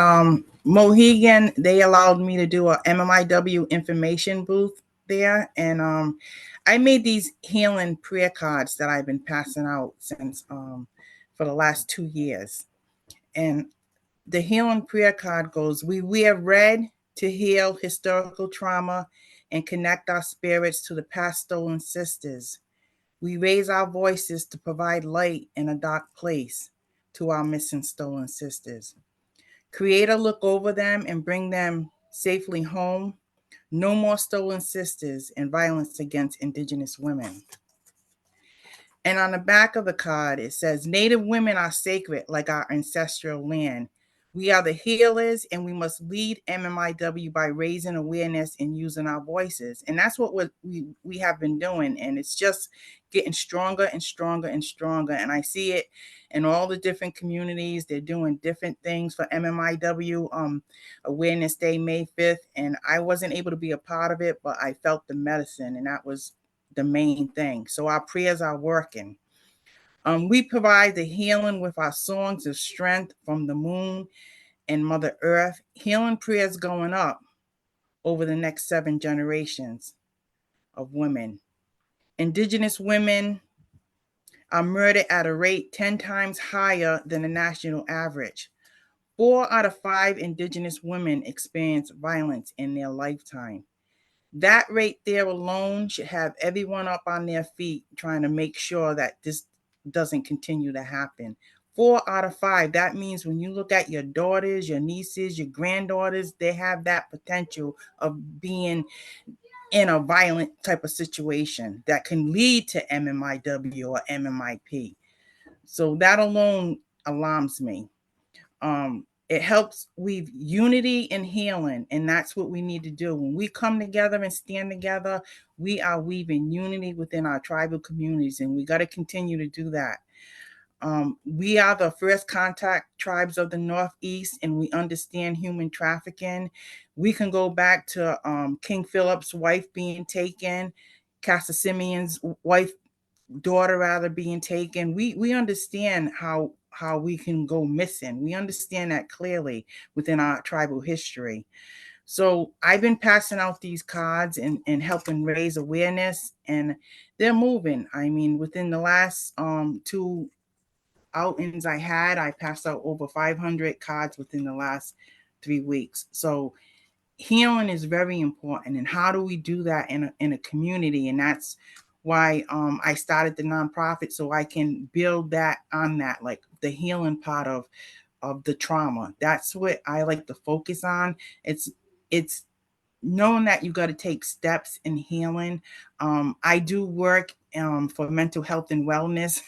Mohegan, they allowed me to do a MMIW information booth there, and I made these healing prayer cards that I've been passing out since for the last 2 years. And the healing prayer card goes, we wear red to heal historical trauma and connect our spirits to the past stolen sisters. We raise our voices to provide light in a dark place to our missing stolen sisters. Creator, look over them and bring them safely home. No more stolen sisters and violence against Indigenous women. And on the back of the card, it says, Native women are sacred like our ancestral land. We are the healers, and we must lead MMIW by raising awareness and using our voices. And that's what we have been doing. And it's just getting stronger and stronger and stronger. And I see it in all the different communities. They're doing different things for MMIW Awareness Day, May 5th. And I wasn't able to be a part of it, but I felt the medicine, and that was the main thing. So our prayers are working. We provide the healing with our songs of strength from the moon and Mother Earth. Healing prayers going up over the next 7 generations of women. Indigenous women are murdered at a rate 10 times higher than the national average. 4 out of 5 Indigenous women experience violence in their lifetime. That rate there alone should have everyone up on their feet trying to make sure that this doesn't continue to happen. 4 out of 5, that means when you look at your daughters, your nieces, your granddaughters, they have that potential of being in a violent type of situation that can lead to MMIW or MMIP. So that alone alarms me. It helps weave unity and healing, and that's what we need to do. When we come together and stand together, we are weaving unity within our tribal communities, and we got to continue to do that. We are the first contact tribes of the Northeast, and we understand human trafficking. We can go back to King Philip's wife being taken, Castor Simeon's daughter rather being taken. We understand how we can go missing. We understand that clearly within our tribal history. So I've been passing out these cards and helping raise awareness, and they're moving. I mean, within the last 2 outings I had, I passed out over 500 cards within the last 3 weeks. So healing is very important. And how do we do that in a community? And that's why I started the nonprofit, so I can build that on that, like the healing part of the trauma. That's what I like to focus on. It's knowing that you got to take steps in healing. I do work for mental health and wellness.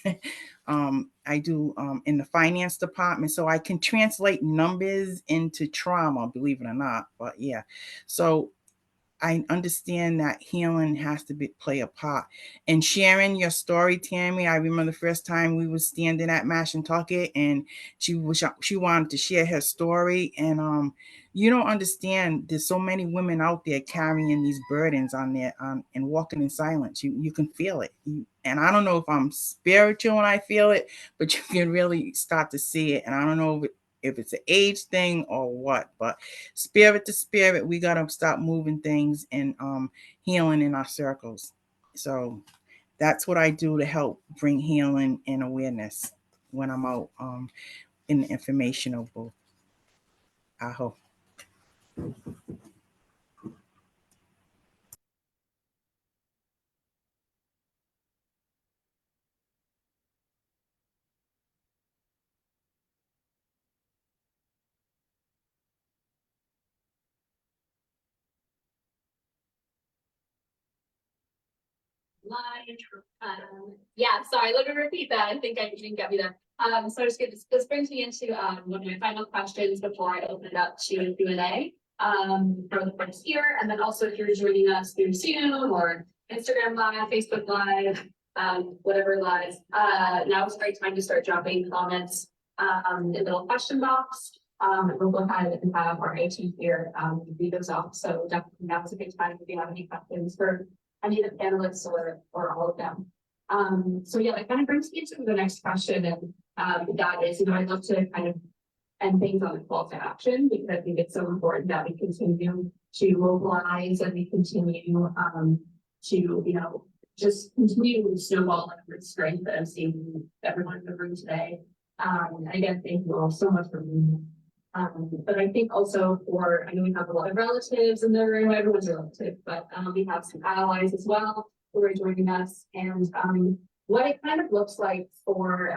I do in the finance department, so I can translate numbers into trauma, believe it or not. But yeah, so I understand that healing has to play a part. And sharing your story, Tammy, I remember the first time we were standing at Mashantucket and she wanted to share her story. And you don't understand, there's so many women out there carrying these burdens on their and walking in silence. You can feel it. And I don't know if I'm spiritual when I feel it, but you can really start to see it. And I don't know if it's an age thing or what, but spirit to spirit, we got to stop moving things and healing in our circles. So that's what I do to help bring healing and awareness when I'm out in the informational booth. I hope. Yeah, sorry, let me repeat that. I think I didn't get me there. So this brings me into one of my final questions before I open it up to Q&A for the folks here, and then also if you're joining us through Zoom or Instagram Live, Facebook Live, whatever live. Now is a great time to start dropping comments in the little question box. We'll go ahead and have our AT here read those off. So definitely now is a good time if you have any questions for any of the panelists or all of them. So yeah, that kind of brings me to the next question, and that is, I'd love to kind of end things on a call to action, because I think it's so important that we continue to mobilize and we continue to, just continue to snowball the strength that I'm seeing everyone in the room today. And again, thank you all so much for being here. But I think also I know we have a lot of relatives in the room, everyone's a relative, but we have some allies as well who are joining us, and what it kind of looks like for,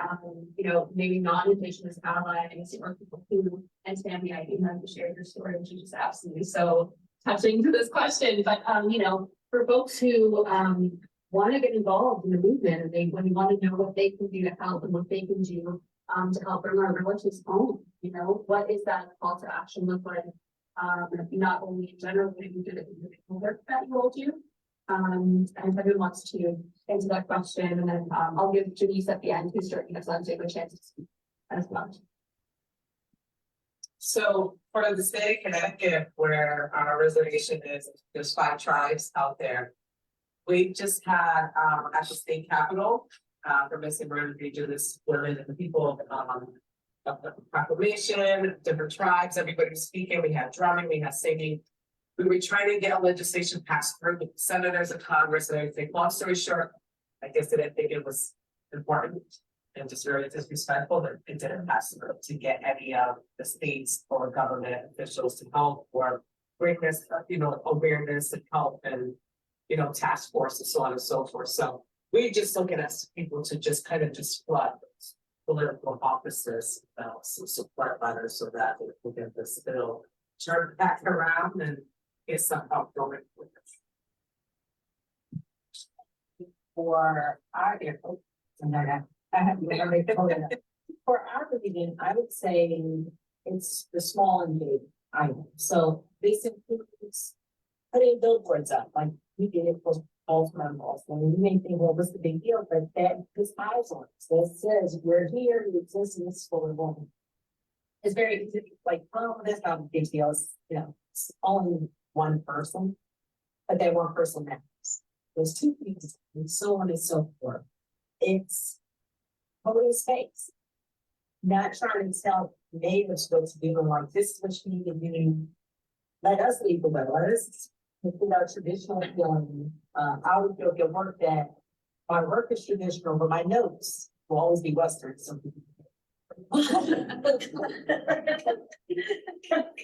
maybe non-Indigenous allies or people who, and Tammy, I didn't have to share your story, which is just absolutely so touching to this question, but for folks who want to get involved in the movement, and when they want to know what they can do to help and what they can do to help bring our relatives home, what is that call to action look like? Not only in general, but even through the work that you all do. And if everyone wants to answer that question, and then I'll give Janice at the end, who's joining us on Zoom, a chance to speak as well. So for the state of Connecticut, where our reservation is, there's 5 tribes out there. We just had at the state capitol for Missing Murder Indigenous women and the people of the proclamation, different tribes, everybody was speaking, we had drumming, we had singing. We were trying to get legislation passed through with senators and Congress and everything. Long story short, I guess they didn't think it was important and just very disrespectful that it didn't pass through to get any of the states or government officials to help or bring this, awareness and help and, task force and so on and so forth. So we just looking at people to just kind of just flood political offices, some support letters so that we can get this bill turned back around and get some help going with it. For our for our division, I would say it's the small and big items. So this includes putting billboards up, like we did it for Baltimore malls. I mean, you may think, well, what's the big deal? But that this eyes on us. That says we're here, we exist, and this is for a woman. It's very easy to be like, oh, that's not a big deal. It's only one person, but that one person matters. There's 2 things, and so on and so forth. It's holding space, not trying to tell neighbors what to do, and like, this is what you need to do. Let us lead the way. Let us put our traditional feeling. I would feel work that my work is traditional, but my notes will always be Western. Some people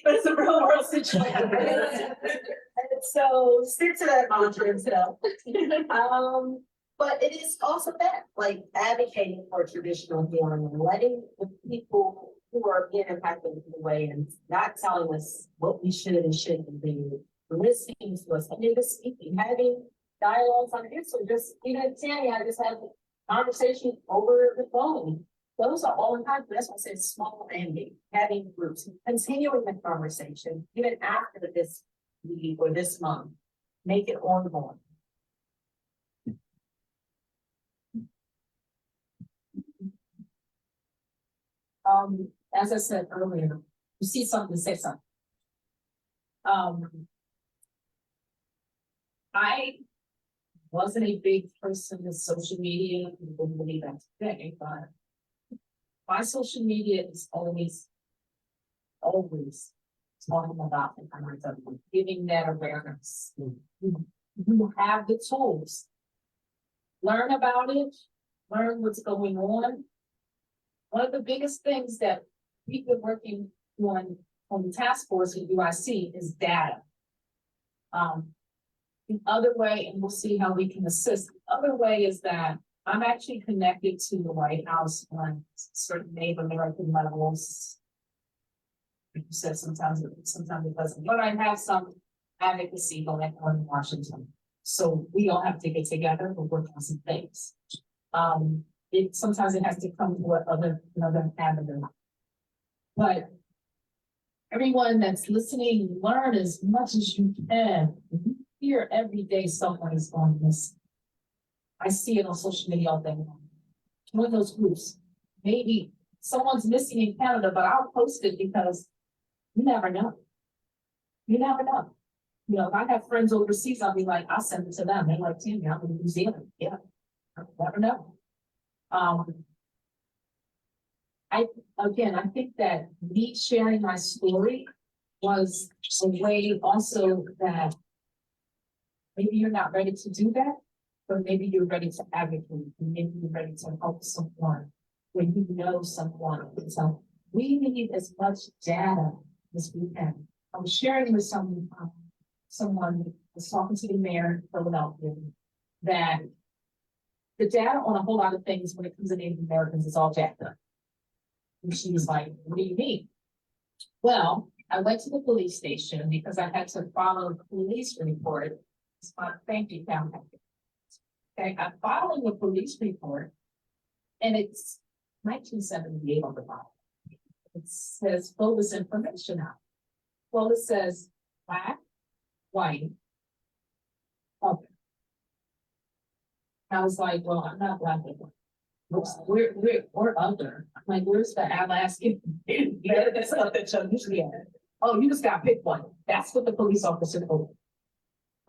It's a real world situation. And so stick to that mantra itself. But it is also that, like advocating for traditional healing and letting the people who are being impacted in the way and not telling us what we should and shouldn't do, listening to us, and then just speaking, having dialogues on it. So just, Tammy, I just had a conversation over the phone. Those are all impacted. That's why I said small and big, having groups, continuing the conversation, even after this week or this month, make it ongoing. As I said earlier, you see something, say something. I wasn't a big person with social media, I don't believe that today, but my social media is always talking about the kind of giving that awareness. You have the tools. Learn about it, learn what's going on. One of the biggest things that we've been working on the task force with UIC is data. The other way, and we'll see how we can assist, the other way is that I'm actually connected to the White House on certain Native American levels. You said sometimes it doesn't, but I have some advocacy going on in Washington. So we all have to get together and work on some things. Sometimes it has to come to another avenue. But everyone that's listening, learn as much as you can. You hear every day someone is on this. I see it on social media all day long. Join those groups. Maybe someone's missing in Canada, but I'll post it because you never know. You never know. If I have friends overseas, I'll be like, I'll send it to them. They're like, Tammy, I'm in New Zealand. Yeah, I never know. I think that me sharing my story was a way also that maybe you're not ready to do that, but maybe you're ready to advocate, and maybe you're ready to help someone when you know someone. So we need as much data as we can. I was sharing with someone was talking to the mayor of Philadelphia that the data on a whole lot of things when it comes to Native Americans is all jacked up. And she was like, what do you mean? Well, I went to the police station because I had to follow a police report. It's my thank you count. Okay, I'm following a police report and it's 1978 on the bottom. It says fill this information out. Well, it says black, white, okay. I was like, well, I'm not black and white. We're other. I'm like, where's the Alaskan? That's not the challenge we had. Oh, you just gotta pick one. That's what the police officer told me.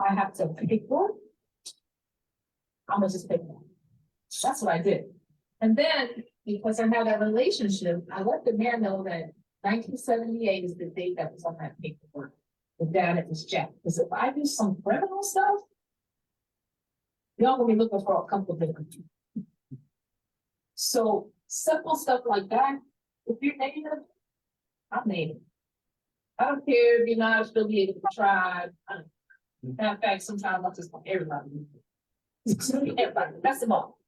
I have to pick one. I'm gonna just pick one. That's what I did. And then, because I had that relationship, I let the mayor know that 1978 is the date that was on that paperwork. The data is checked. Because if I do some criminal stuff, y'all gonna be looking for a couple of different people. So simple stuff like that. If you're Native, I'm Native. I don't care if you're not affiliated with the tribe. Matter of fact, sometimes I just want everybody. Everybody, that's them all.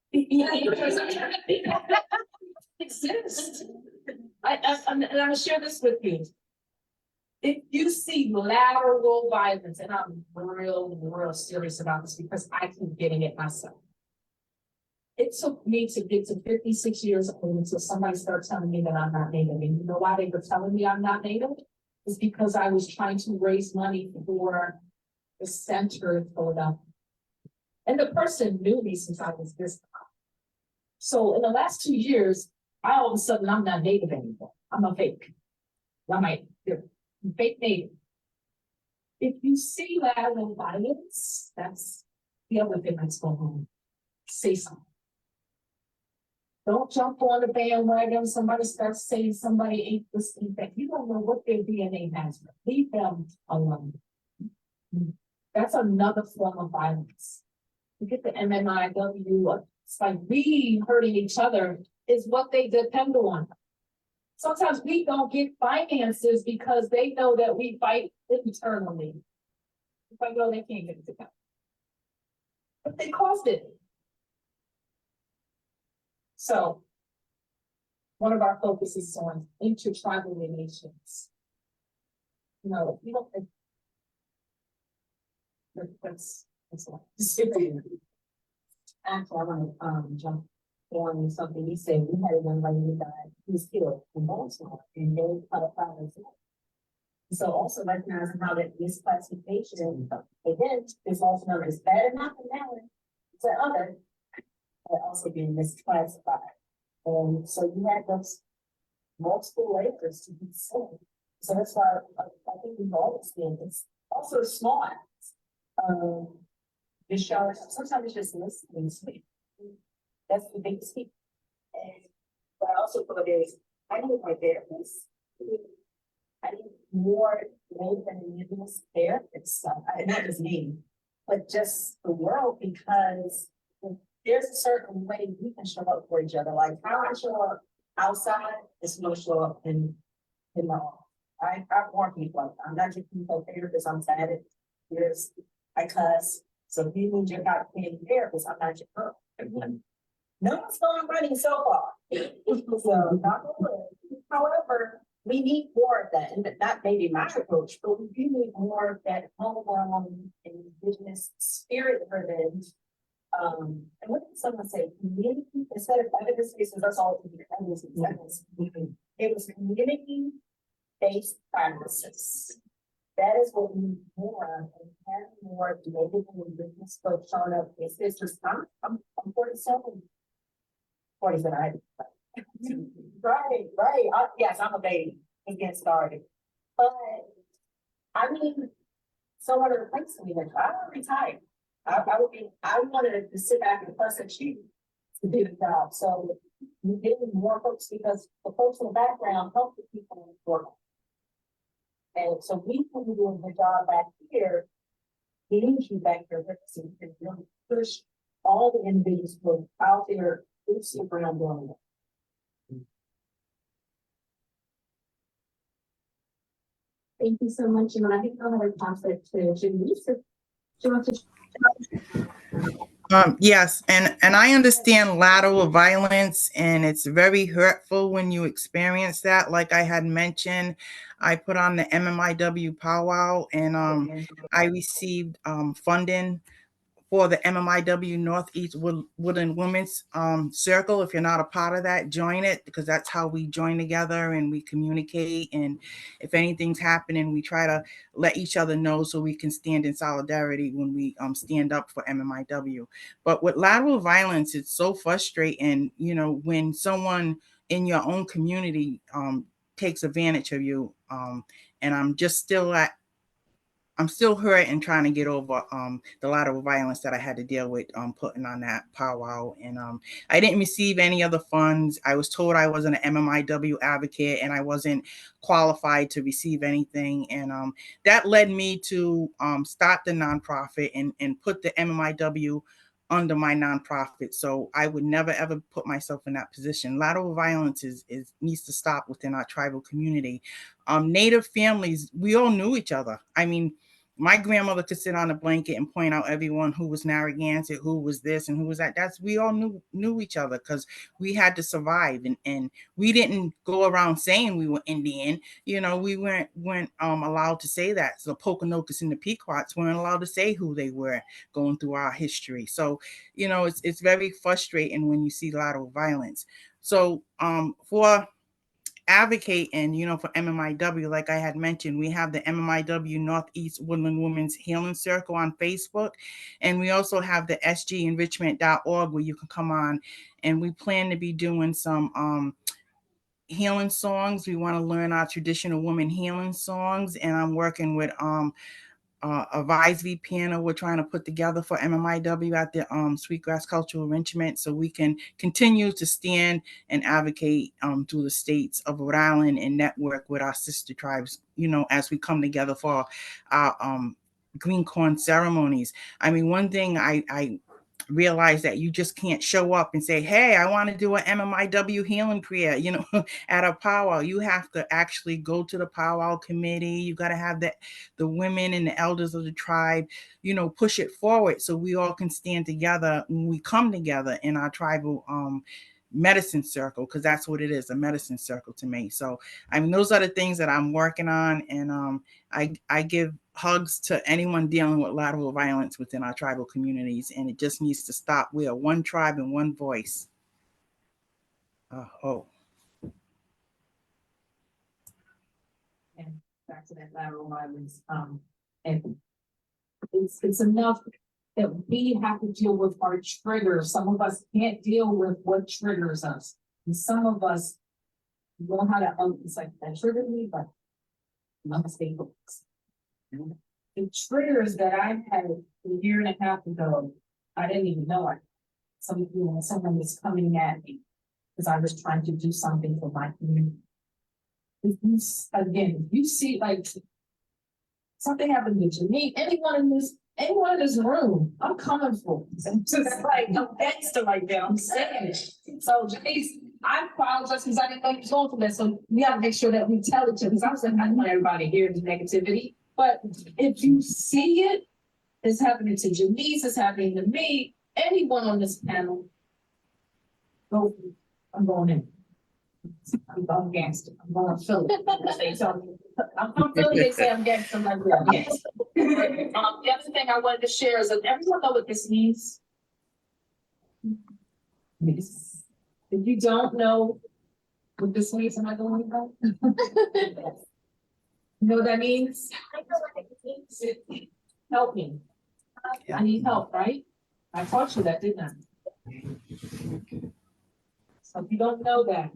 Exist. And I'm gonna share this with you. If you see lateral violence, and I'm real serious about this because I keep getting it myself. It took me to get to 56 years old until somebody started telling me that I'm not Native. And you know why they were telling me I'm not Native? It's because I was trying to raise money for the center in Philadelphia. And the person knew me since I was this time. So in the last 2 years, all of a sudden I'm not Native anymore. I'm a fake. I'm a fake Native. If you see lateral violence, that's the other thing that's going on. Say something. Don't jump on the bandwagon. Somebody starts saying somebody ain't this thing that you don't know what their DNA has. Leave them alone. That's another form of violence. You get the MMIW, it's like we hurting each other is what they depend on. Sometimes we don't get finances because they know that we fight internally. If I know they can't get it together. But they cost it. So. One of our focuses is on intertribal relations. No, you don't think. That's a lot. Actually, I want to jump on something you said. We had a young lady who died, who was killed in Baltimore, and they cut a file. So also recognizing how that misclassification, again, is also known as bad enough and now to other, but also being misclassified. And so you had those multiple layers to be seen. So that's why I think we've always been, it's also small acts. Just showing, sometimes it's just listening to me. That's the biggest thing. And but I also feel is I need my therapists. I need more Native and Indigenous therapists, not just me, but just the world, because there's a certain way we can show up for each other. Like how I show up outside is going to show up in my home. I warn people. I'm not just people therapist. I'm sad at years. I cuss. So if you need your God paying therapist, I'm not your girl. No one's going running so far. So not gonna. However, we need more of that, and that may be my approach, but we do need more of that homegrown indigenous spirit driven. And what did someone say? Community instead of evidence spaces, that's all it was. It was community-based practices. That is what we need more of, and having more Native and indigenous folks showing up. It's just I'm 47. 47. Right. Yes, I'm a baby. It's getting started. But I mean, someone to replace me. Like, I don't retire. I wanted to sit back and fuss at you to do the job. So we need more folks because the folks in the background help the people in the work. And so we can be doing the job back here. We need you back here so we can really push all the individuals who are out there boots the ground doing it. Thank you so much. And I think I'll have a concept to Janice. Do you want to? Yes, and I understand lateral violence, and it's very hurtful when you experience that. Like I had mentioned, I put on the MMIW powwow, and I received funding for the MMIW Northeast Woodland Women's Circle. If you're not a part of that, join it, because that's how we join together and we communicate. And if anything's happening, we try to let each other know so we can stand in solidarity when we stand up for MMIW. But with lateral violence, it's so frustrating, you know, when someone in your own community takes advantage of you. And I'm still hurt and trying to get over the lateral violence that I had to deal with putting on that powwow. And I didn't receive any other funds. I was told I wasn't an MMIW advocate and I wasn't qualified to receive anything. And that led me to start the nonprofit and put the MMIW under my nonprofit. So I would never, ever put myself in that position. Lateral violence needs to stop within our tribal community. Native families, we all knew each other. I mean, my grandmother could sit on a blanket and point out everyone who was Narragansett, who was this and who was that. We all knew each other because we had to survive, and we didn't go around saying we were Indian. You know, we weren't allowed to say that. So Poconokees and the Pequots weren't allowed to say who they were going through our history. So, you know, it's very frustrating when you see lateral violence. So for advocating, you know, for MMIW, like I had mentioned, we have the MMIW Northeast Woodland Women's Healing Circle on Facebook, and we also have the sgenrichment.org where you can come on, and we plan to be doing some healing songs. We want to learn our traditional women healing songs, and I'm working with a advisory panel we're trying to put together for MMIW at the Sweetgrass Cultural Enrichment, so we can continue to stand and advocate through the states of Rhode Island and network with our sister tribes, you know, as we come together for our green corn ceremonies. I mean, one thing I realize that you just can't show up and say, hey, I want to do an MMIW healing prayer, at a powwow. You have to actually go to the powwow committee. You got to have the women and the elders of the tribe, push it forward so we all can stand together when we come together in our tribal medicine circle, because that's what it is, a medicine circle to me. So those are the things that I'm working on, and I give hugs to anyone dealing with lateral violence within our tribal communities, and it just needs to stop. We are one tribe and one voice. And back to that lateral violence, and it's enough that we have to deal with our triggers. Some of us can't deal with what triggers us. And some of us know how to, it's like, that triggered me, but I'm gonna stay focused. The triggers that I had a year and a half ago, I didn't even know it. Someone was coming at me because I was trying to do something for my community. If you see like something happened to me, anyone in this room, I'm coming for. I'm just like no gangster right there. I'm saying it. So Janice, I apologize because I didn't know you was going for that. So we have to make sure that we tell it to, because I was like, I don't want everybody to hear the negativity. But if you see it, it's happening to Janice, it's happening to me, anyone on this panel, go. I'm going in. I'm going gangster. I'm going to Philly. They tell me, I'm from Philly. They say I'm gangster. I'm like, yeah, yes. The other thing I wanted to share is that everyone know what this means. Yes. If you don't know what this means, am I going to go? You know what that means? I know what it means. Help me. I need help, right? I taught you that, didn't I? So if you don't know that,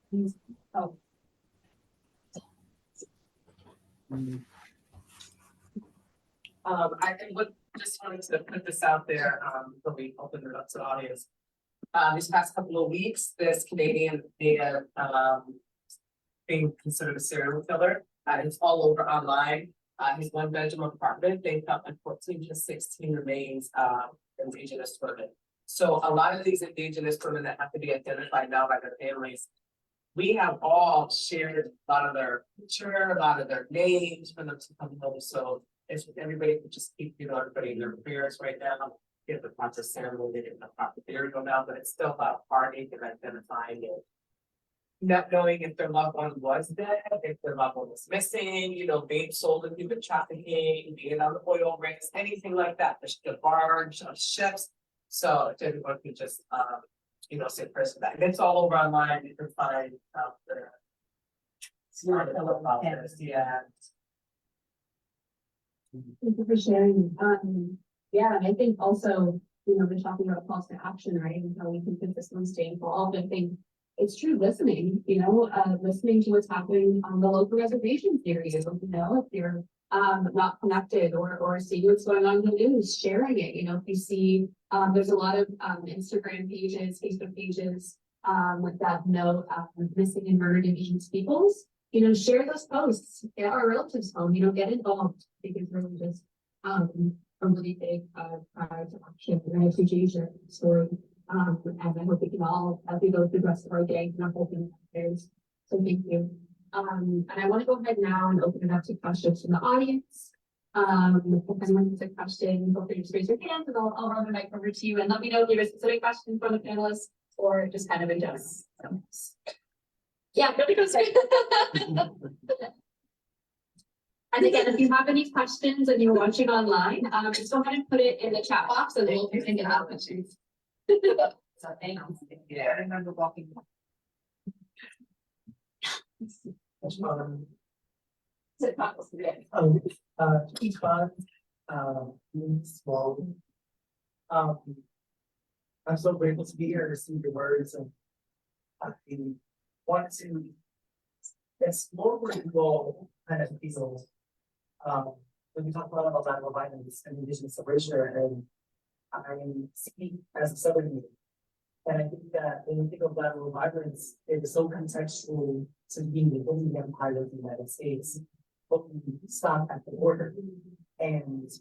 please help. Just wanted to put this out there, before we open it up to the audience. These past couple of weeks, this Canadian data, being considered a serial killer. It's all over online. His one bedroom apartment, they found 14 to 16 remains of Indigenous women. So a lot of these Indigenous women that have to be identified now by their families, we have all shared a lot of their picture, a lot of their names for them to come home. So if everybody could just keep, everybody in their prayers right now, get the proper ceremony, get the proper burial now, but it's still about heartache and identifying it. Not knowing if their loved one was dead, if their loved one was missing, being sold in human trafficking, being on the oil rigs, anything like that, the barge, ships. So if everyone could just, say prayers for that. And it's all over online. You can find the article about this. Yeah. Thank you for sharing. Yeah, and I think also, we're talking about calls to action, right? And how we can consistently stay involved. I think it's true listening, listening to what's happening on the local reservations near you, if you're not connected or see what's going on in the news, sharing it, if you see, there's a lot of Instagram pages, Facebook pages with that note, missing and murdered Indigenous peoples, share those posts, get our relatives home, get involved, because really just a really big cry to action, and I appreciate your story. And I hope we can all, as we go through the rest of our day, and I'm hoping there's, so thank you. And I want to go ahead now and open it up to questions from the audience. If anyone has a question, feel free to just raise your hand and I'll run the mic over to you and let me know if you have a specific question from the panelists or just kind of in general. So, yeah, really go straight. And again, if you have any questions and you're watching online, just go ahead and put it in the chat box and we'll take it out. So hang on. Yeah, I remember walking. Each one, small. I'm so grateful to be here to see the words, and I want to explore where you go kind of feel. When we talk a lot about lateral violence and Indigenous erasure, and I speak as a Southern. And I think that when you think of lateral violence, it is so contextual to being the only empire of the United States, but we stop at the border. And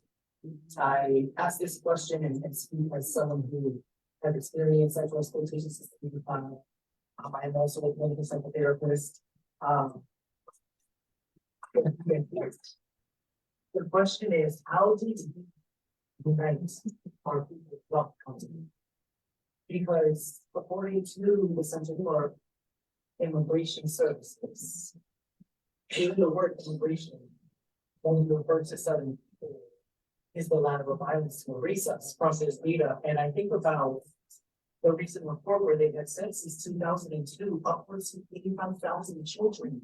I asked this question and speak as someone who has experienced sexual exploitation since the time. I am also a clinical psychotherapist. The question is, how do you unite our people throughout the continent? Because according to the Center for Immigration Services, even the word immigration, when you refer to sudden is the ladder of violence to erase us, process data. And I think about the recent report where they had said since 2002, upwards of 85,000 children,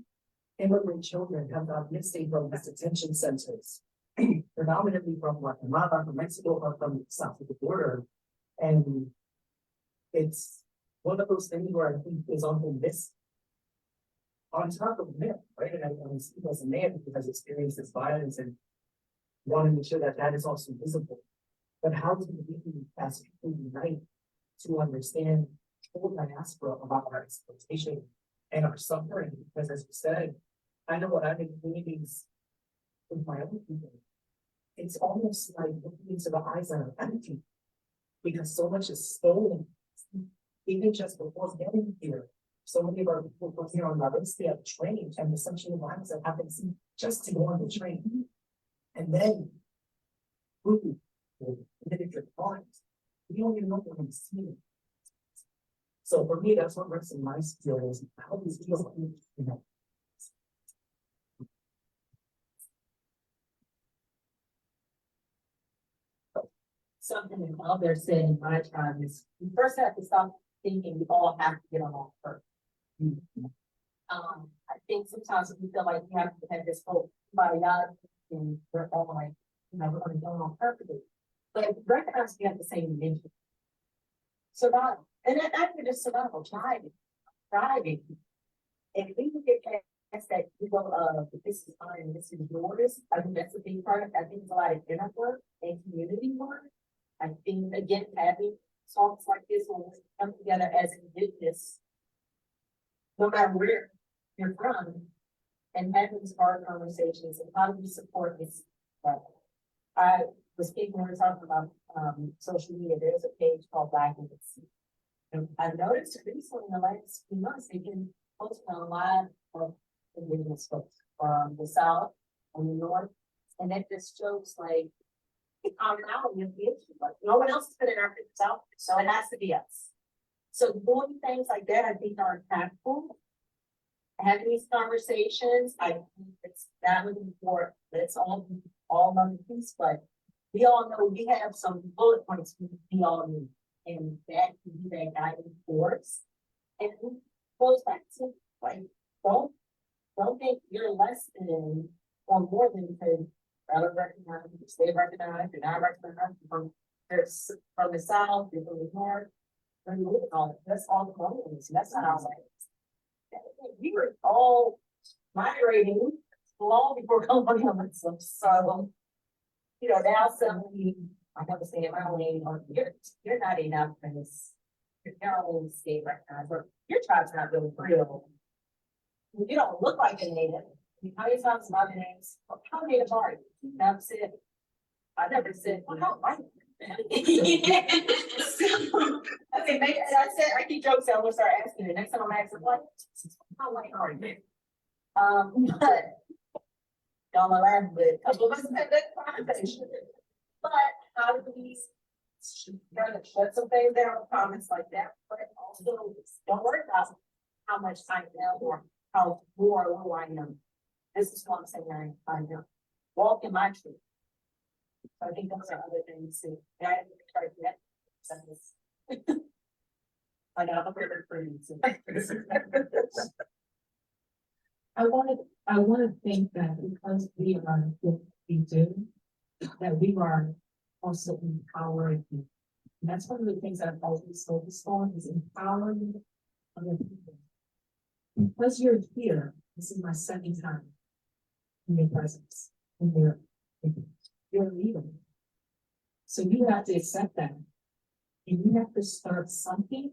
immigrant children, have gone missing from mass detention centers, predominantly from Guatemala, from Mexico, or from south of the border. And it's one of those things where I think is often missed on top of myth, right? And I speak as a man who has experienced this violence and want to make sure that that is also visible. But how do we as people unite to understand the whole diaspora about our exploitation and our suffering? Because as you said, I know what I'm in communities with my own people. It's almost like looking into the eyes that are empty because so much is stolen. Even just before getting here, so many of our people were here on the list, they have trained and the sexual violence that happens just to go on the train. And then, food, your crimes, you don't even know what I'm seeing. So for me, that's what works in my skills. How these people, you know. Something that others said in my time is, you first have to stop thinking we all have to get along first. I think sometimes we feel like we have to have this whole biology and we're all like, you know, we're gonna go on perfectly. But recognize we have the same mission. Survival. And then after the survival, thriving. And we can get past that, you know, this is mine and this is yours. I think that's a big part of it. I think it's a lot of inner work and community work. I think again, having talks like this when we come together as indigenous, no matter where you're from, and having these hard conversations and how do we support this. I was speaking, we were talking about social media. There's a page called Black NYC. And I noticed recently in the last few months, they've been posting a lot of indigenous folks from the South and the North. And that just shows like the commonality of the issue. Like no one else is putting our pictures out, so it has to be us. So doing things like that, I think are impactful. Having these conversations, I think it's that important. It's all on the piece, but we all know we have some bullet points we all need, and that can be that guiding force. And it goes back to like, don't think you're less than or more than because rather recognize, stay recognized, you're not recognized from the South, you're from the North. That's all the moments. That's not our way. We were all migrating long before colonialism. So, you know, now suddenly I have to say in my lane, or you're not enough for this. You're only state recognized, or your tribe's not really real. You don't look like a native. How many times my names? How native are you? I never said, well, how white? Okay, maybe I said I keep joking, I'm gonna start asking the next time I'm asking what, how white are you? But y'all are laughing, but a couple of us had that conversation. But how do we shut some things down in comments like that? But also don't worry about how much I know or how more or low I am. This is what I'm saying. I know. Walk in my truth. So I think those are other things too. And I didn't try to get that. I know I'm very pretty. I want to think that because we are what we do, that we are also empowering people. And that's one of the things I've always focused on is empowering other people. Because you're here, this is my second time in your presence, in you're a leader. So you have to accept that. And you have to start something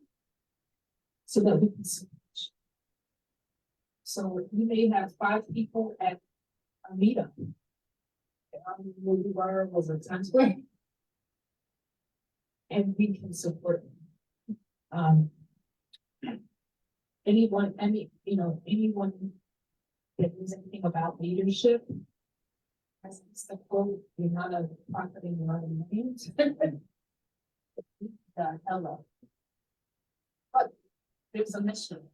so that we can switch. So you may have 5 people at a meetup. where we were was a Times Square. And we can support. Anyone, anyone that knows anything about leadership. As it's the quote, you're not a prophet in your own names. Hello. But there's a mission.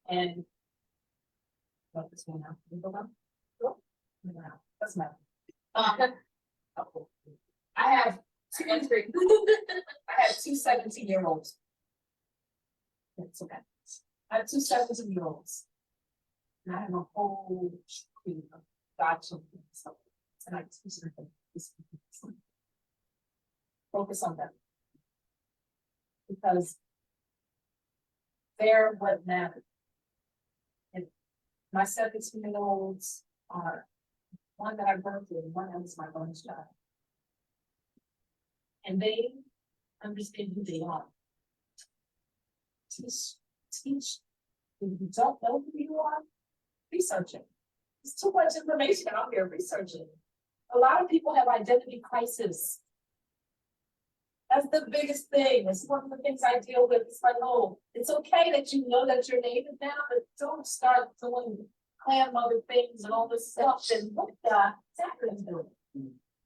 And. What this one now? You go on? Go. No, doesn't matter. I have two, I have two 17-year-olds. That's okay. I have two 17-year-olds. And I have a whole tree of godchildren. So tonight, focus on them. Because they're what matters. And my 17-year-olds are one that I worked with, one that was my bonus job. And they understand who they are. Teach. If you don't know who you are, research it. There's too much information out here researching. A lot of people have identity crisis. That's the biggest thing. It's one of the things I deal with. It's like, oh, it's okay that you know that your name is now, but don't start doing clan mother things and all this stuff and what the heck is doing.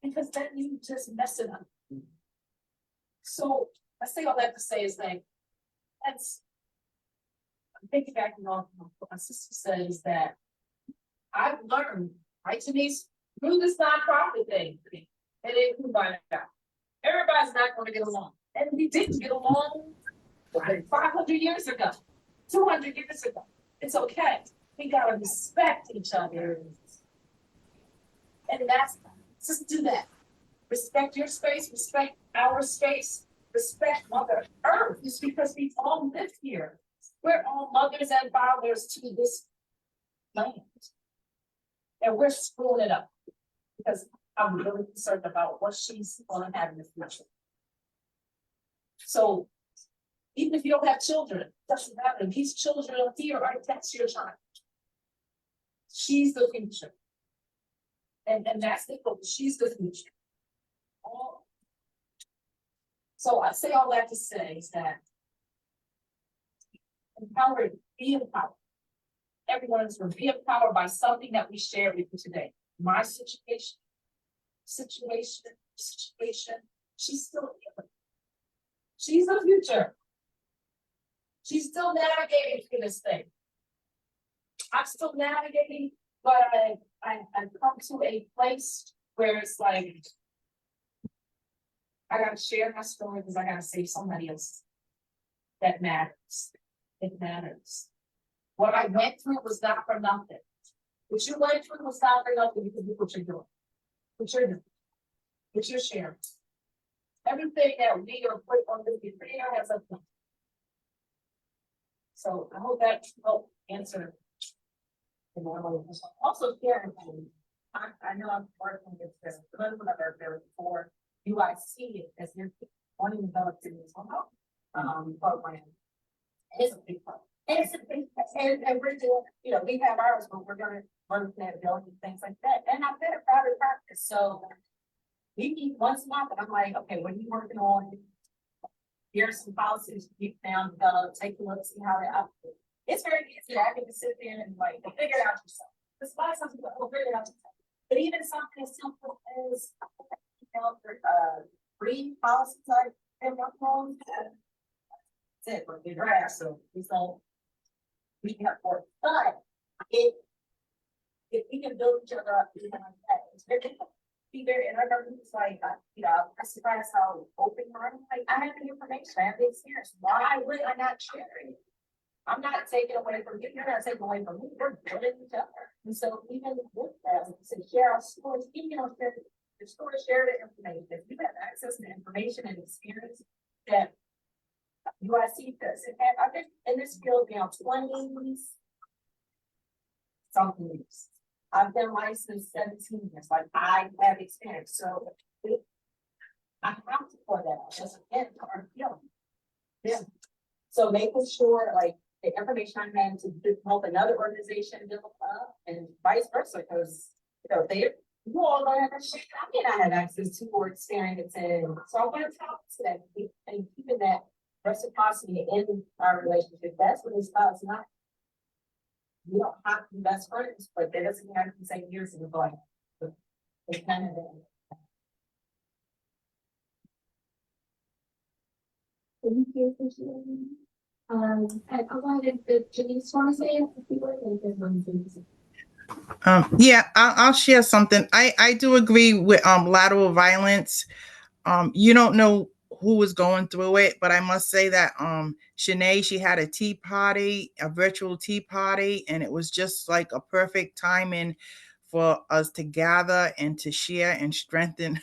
Because then you just mess it up. So I say all that to say is like, that's, I'm piggybacking off of what my sister says that I've learned, right, Denise, through this nonprofit thing, it ain't who by now. Everybody's not going to get along. And we didn't get along 500 years ago, 200 years ago. It's okay. We gotta respect each other. And that's, just do that. Respect your space, respect our space, respect Mother Earth. It's because we all live here. We're all mothers and fathers to this land. And we're screwing it up. Because I'm really concerned about what she's gonna have in the future. So even if you don't have children, it doesn't matter. These children are here, right? That's your child. She's the future. And that's the goal. She's the future. So I say all that to say is that empowered, be empowered. Everyone is going to be empowered by something that we share with you today. My situation, she's still here. She's the future. She's still navigating through this thing. I'm still navigating, but I've come to a place where it's like, I gotta share my story because I gotta save somebody else. That matters. It matters. What I went through was not for nothing. What you went through was not for nothing. You can do what you're doing. What you're doing. What you're sharing. Everything that we are put on the video has a point. So I hope that helped answer. Also, Karen, I know I'm working with this little bit of there before UIC as you're wanting to develop in this program. It's a big part. It's a big, and we're doing, we have ours, but we're gonna run that building and things like that. And I've been a private practice, so we meet once a month, and I'm like, okay, what are you working on? Here's some policies you found, take a look, see how they operate. It's very easy. I can just sit there and like figure it out yourself. There's a lot of times people figure it out yourself. But even something as simple as breed policies like in my phone, that's it, but you're right. So we have work. But if we can build each other up, even like that, it's very difficult. Be very, and I know it's like, I'm surprised how open minded, like, I have the information, I have the experience. Why would I not share it? I'm not taking away from you, you're not taking away from me, we're building each other. And so even with that, like I said, share our stories, even on share the story, share the information. If you have access to information and experience that UIC does, and I've been in this field now 20 something years. I've been licensed 17 years, like I have experience, so I have to pour that out, just again, to our field. Yeah. So making sure, like, the information I had to help another organization build up and vice versa, because, you all don't have shit I may not have access to or experience in. So I want to talk to that and keeping that reciprocity in our relationship. That's what it's about. It's not, you don't have to be best friends, but that doesn't have to be same years in the life. It's kind of Thank you for sharing. And I wanted, did Janice want to say a few words? And then one thing. Yeah, I'll share something. I do agree with lateral violence. You don't know who was going through it, but I must say that Shanae, she had a tea party, a virtual tea party, and it was just like a perfect timing for us to gather and to share and strengthen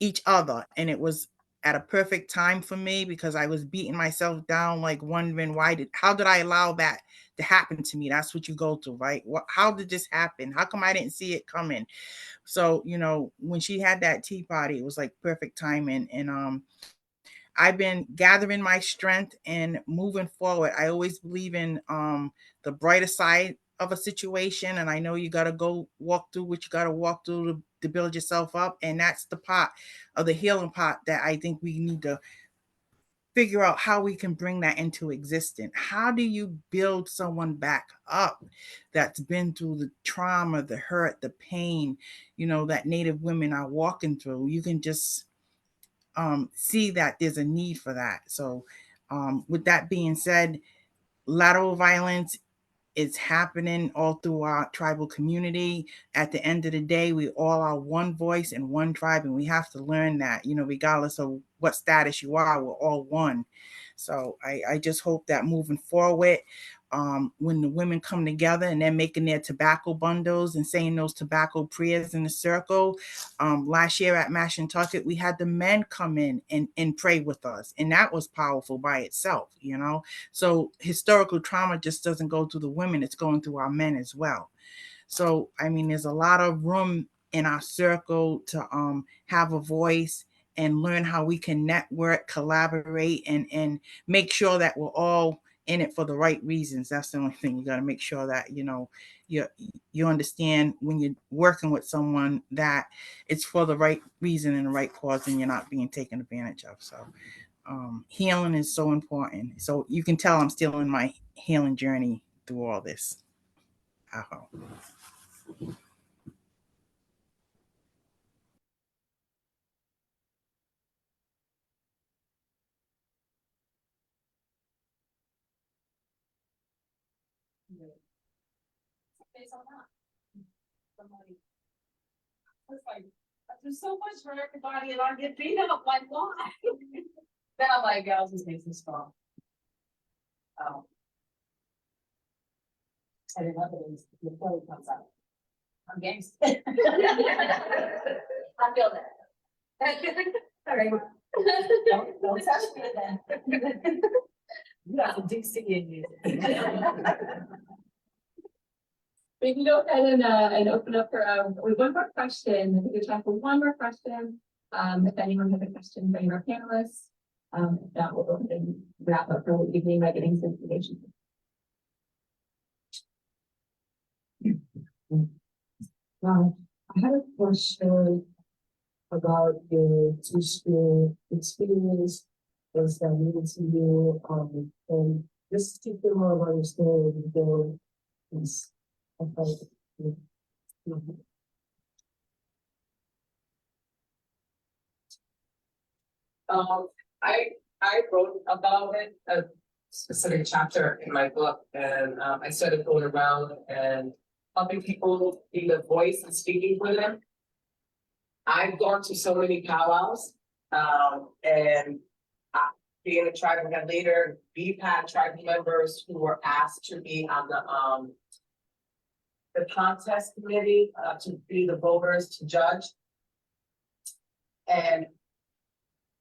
each other. And it was at a perfect time for me because I was beating myself down, like wondering how did I allow that to happen to me? That's what you go through, right? How did this happen? How come I didn't see it coming? So, when she had that tea party, it was like perfect timing. And I've been gathering my strength and moving forward. I always believe in the brighter side of a situation. And I know you got to go walk through what you got to walk through to build yourself up. And that's the part of the healing part that I think we need to figure out how we can bring that into existence. How do you build someone back up that's been through the trauma, the hurt, the pain, that Native women are walking through? You can just see that there's a need for that. So with that being said, lateral violence is happening all through our tribal community. At the end of the day, we all are one voice and one tribe, and we have to learn that, regardless of what status you are, we're all one. So I just hope that moving forward, when the women come together and they're making their tobacco bundles and saying those tobacco prayers in the circle. Last year at Mashantucket, we had the men come in and pray with us, and that was powerful by itself, So historical trauma just doesn't go through the women, it's going through our men as well. So, I mean, there's a lot of room in our circle to have a voice and learn how we can network, collaborate, and make sure that we're all in it for the right reasons. That's the only thing. You got to make sure that, you understand when you're working with someone that it's for the right reason and the right cause, and you're not being taken advantage of. So healing is so important. So you can tell I'm still in my healing journey through all this. I hope. based on that. Somebody. It's like, I do so much for everybody and I get beat up, like, why? Then I'm like, I was just making strong. I didn't know that it was the play comes out. I'm gangster. I feel that. All right. Don't touch me then. You got some deep sticky in you. We can go ahead and open up for one more question. I think we have time for one more question. If anyone has a question for our panelists, that will go ahead and wrap up for the evening by getting some information. I had a question about your two-school experience as that needed to you, and just to get more of understanding the is about. I wrote about it, a specific chapter in my book, and I started going around and helping people be the voice and speaking for them. I've gone to so many powwows, and being a tribal head leader, we've had tribal members who were asked to be on the contest committee, to be the voters to judge. And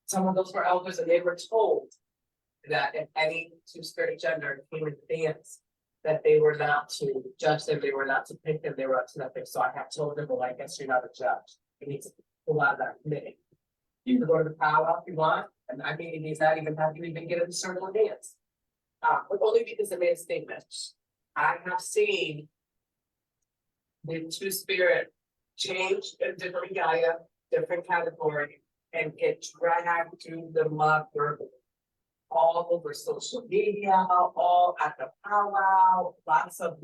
some of those were elders, and they were told that if any two-spirit gender came in the dance, that they were not to judge them, they were not to pick them, they were up to nothing. So I have told them, well, I guess you're not a judge. You need to pull out of that committee. You can go to the powwow if you want, and I mean, it needs not even have you even get in the circle and dance. But only because it made a statement. I have seen the two-spirit change a different Gaia, different category, and get dragged through the mud verbally. All over social media, all at the powwow, lots of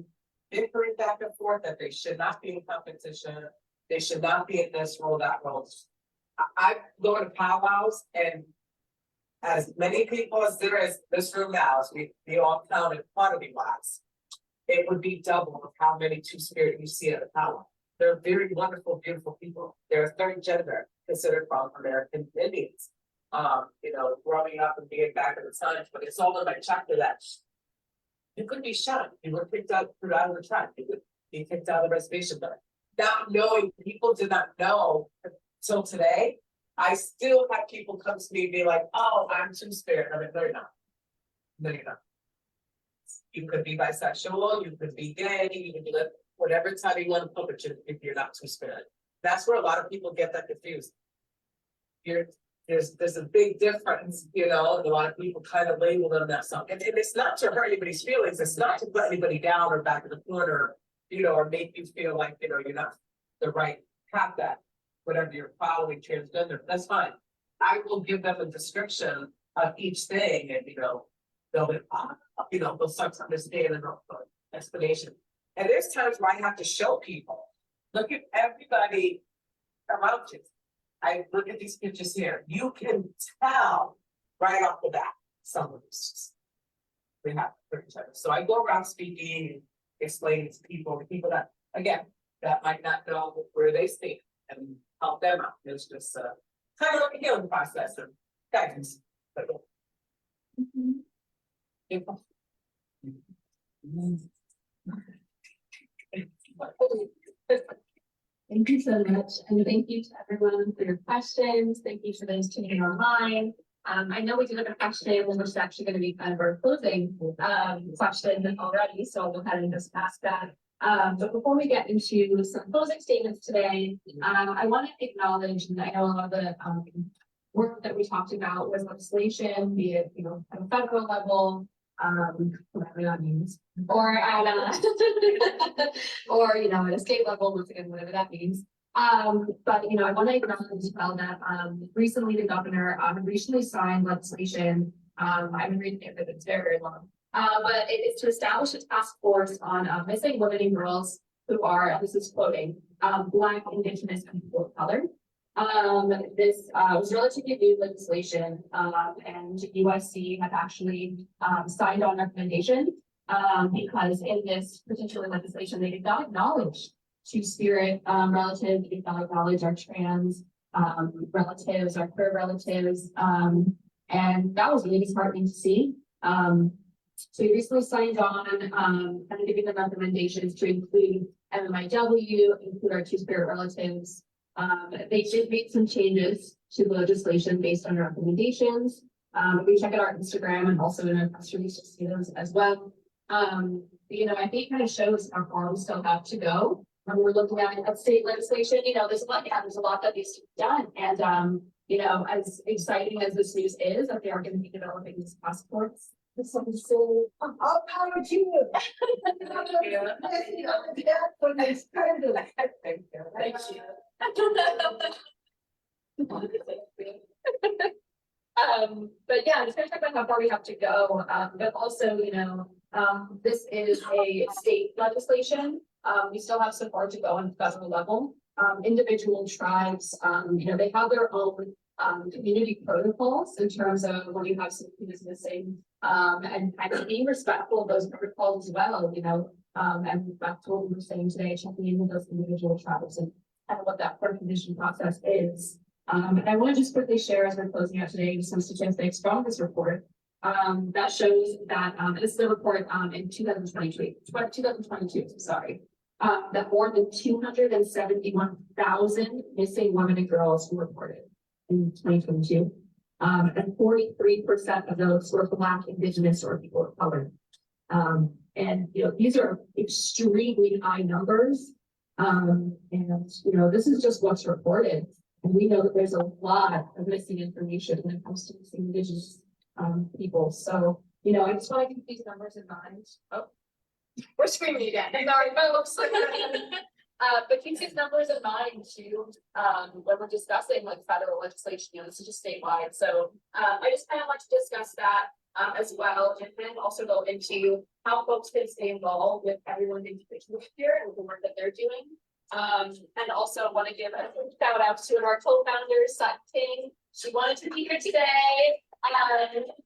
bickering back and forth that they should not be in competition. They should not be in this role, that role. I go to powwows, and as many people as there is this room now, as we all counted quantity wise, it would be double of how many two-spirit you see at a powwow. They're very wonderful, beautiful people. They're a third gender considered from American Indians. You know, growing up and being back in the times, but it's all in my chapter that you could be shot, you were picked out of the tribe, you could be kicked out of the reservation, but not knowing, people did not know until today. I still have people come to me and be like, oh, I'm two-spirit. I'm like, no, you're not. No, you're not. You could be bisexual, you could be gay, you could be whatever type you want to put, but if you're not two-spirit. That's where a lot of people get that confused. There's a big difference, you know, and a lot of people kind of label them that something. And it's not to hurt anybody's feelings, it's not to put anybody down or back in the corner, you know, or make you feel like, you know, you're not the right path, that whatever you're following transgender, that's fine. I will give them a description of each thing, and you know, they'll be, you know, they'll start to understand and explanation. And there's times where I have to show people, look at everybody around you. I look at these pictures here, you can tell right off the bat, some of this just, we have for each other. So I go around speaking and explaining to people that, again, that might not know where they stand, and help them out. It's just kind of like a healing process and guidance. But, Thank you so much, and thank you to everyone for your questions. Thank you for those tuning in online. I know we do have a question, which is actually going to be kind of our closing question already, so I'll go ahead and just ask that. But before we get into some closing statements today, I want to acknowledge, and I know a lot of the work that we talked about was legislation, be it, you know, at a federal level, whatever that means, or at a, or, you know, at a state level, once again, whatever that means. But, you know, I want to acknowledge as well that recently the governor recently signed legislation. I've been reading it, but it's very, very long. But it is to establish a task force on missing women and girls who are, this is quoting, Black, Indigenous, and people of color. This was relatively new legislation, and USC had actually signed on recommendation because in this particular legislation, they did not acknowledge two-spirit relatives, they did not acknowledge our trans relatives, our queer relatives, and that was really disheartening to see. So we recently signed on, kind of giving them recommendations to include MMIW, include our two-spirit relatives. They did make some changes to the legislation based on our recommendations. We check out our Instagram and also in our press release to see those as well. You know, I think it kind of shows how far we still have to go when we're looking at state legislation. You know, there's a lot that needs to be done. And, you know, as exciting as this news is, that they are going to be developing these passports. This sounds so, all power to you. Thank you. But yeah, just gonna talk about how far we have to go. But also, you know, this is a state legislation. We still have so far to go on the federal level. Individual tribes, you know, they have their own community protocols in terms of when you have something who's missing, and being respectful of those protocols as well, you know, and back to what we were saying today, checking in with those individual tribes and kind of what that recognition process is. And I want to just quickly share as we're closing out today some statistics from this report that shows that this is a report in 2022, sorry, that more than 271,000 missing women and girls were reported in 2022. And 43% of those were Black, Indigenous, or people of color. And you know, these are extremely high numbers. And you know, this is just what's reported. And we know that there's a lot of missing information when it comes to missing Indigenous people. So, you know, I just want to keep these numbers in mind. Oh, we're screaming again. Sorry, folks. But keep these numbers in mind too, when we're discussing like federal legislation, you know, this is just statewide, so, I just kind of want to discuss that. As well, and then also go into how folks can stay involved with everyone individually here and with the work that they're doing. And also want to give a shout out to our co-founder, Sut Ting. She wanted to be here today,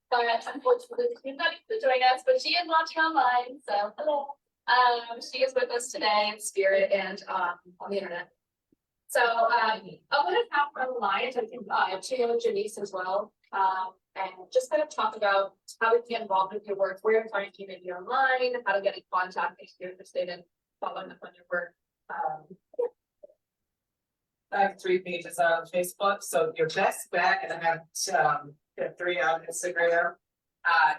but unfortunately she's not able to join us, but she is watching online, so hello. She is with us today in spirit and on the internet. So I'm gonna have from the line to Janice as well. And just kind of talk about how to get involved with your work, where you're finding maybe online, how to get in contact if you're interested in following up on your work. I have 3 pages on Facebook, so your best bet, and I have 3 on Instagram,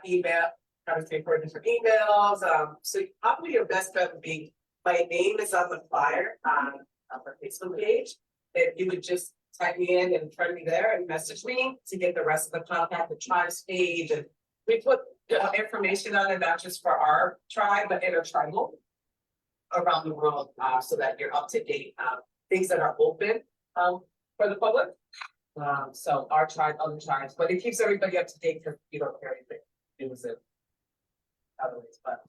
email, I have 3 different emails, so probably your best bet would be, my name is on the flyer, on our Facebook page, if you would just type me in and friend me there and message me to get the rest of the contact, the tribe's page, and we put information on it, not just for our tribe, but intertribal around the world, so that you're up to date, things that are open, for the public. So our tribe, other tribes, but it keeps everybody up to date because you don't hear anything. It was it. Other ways, but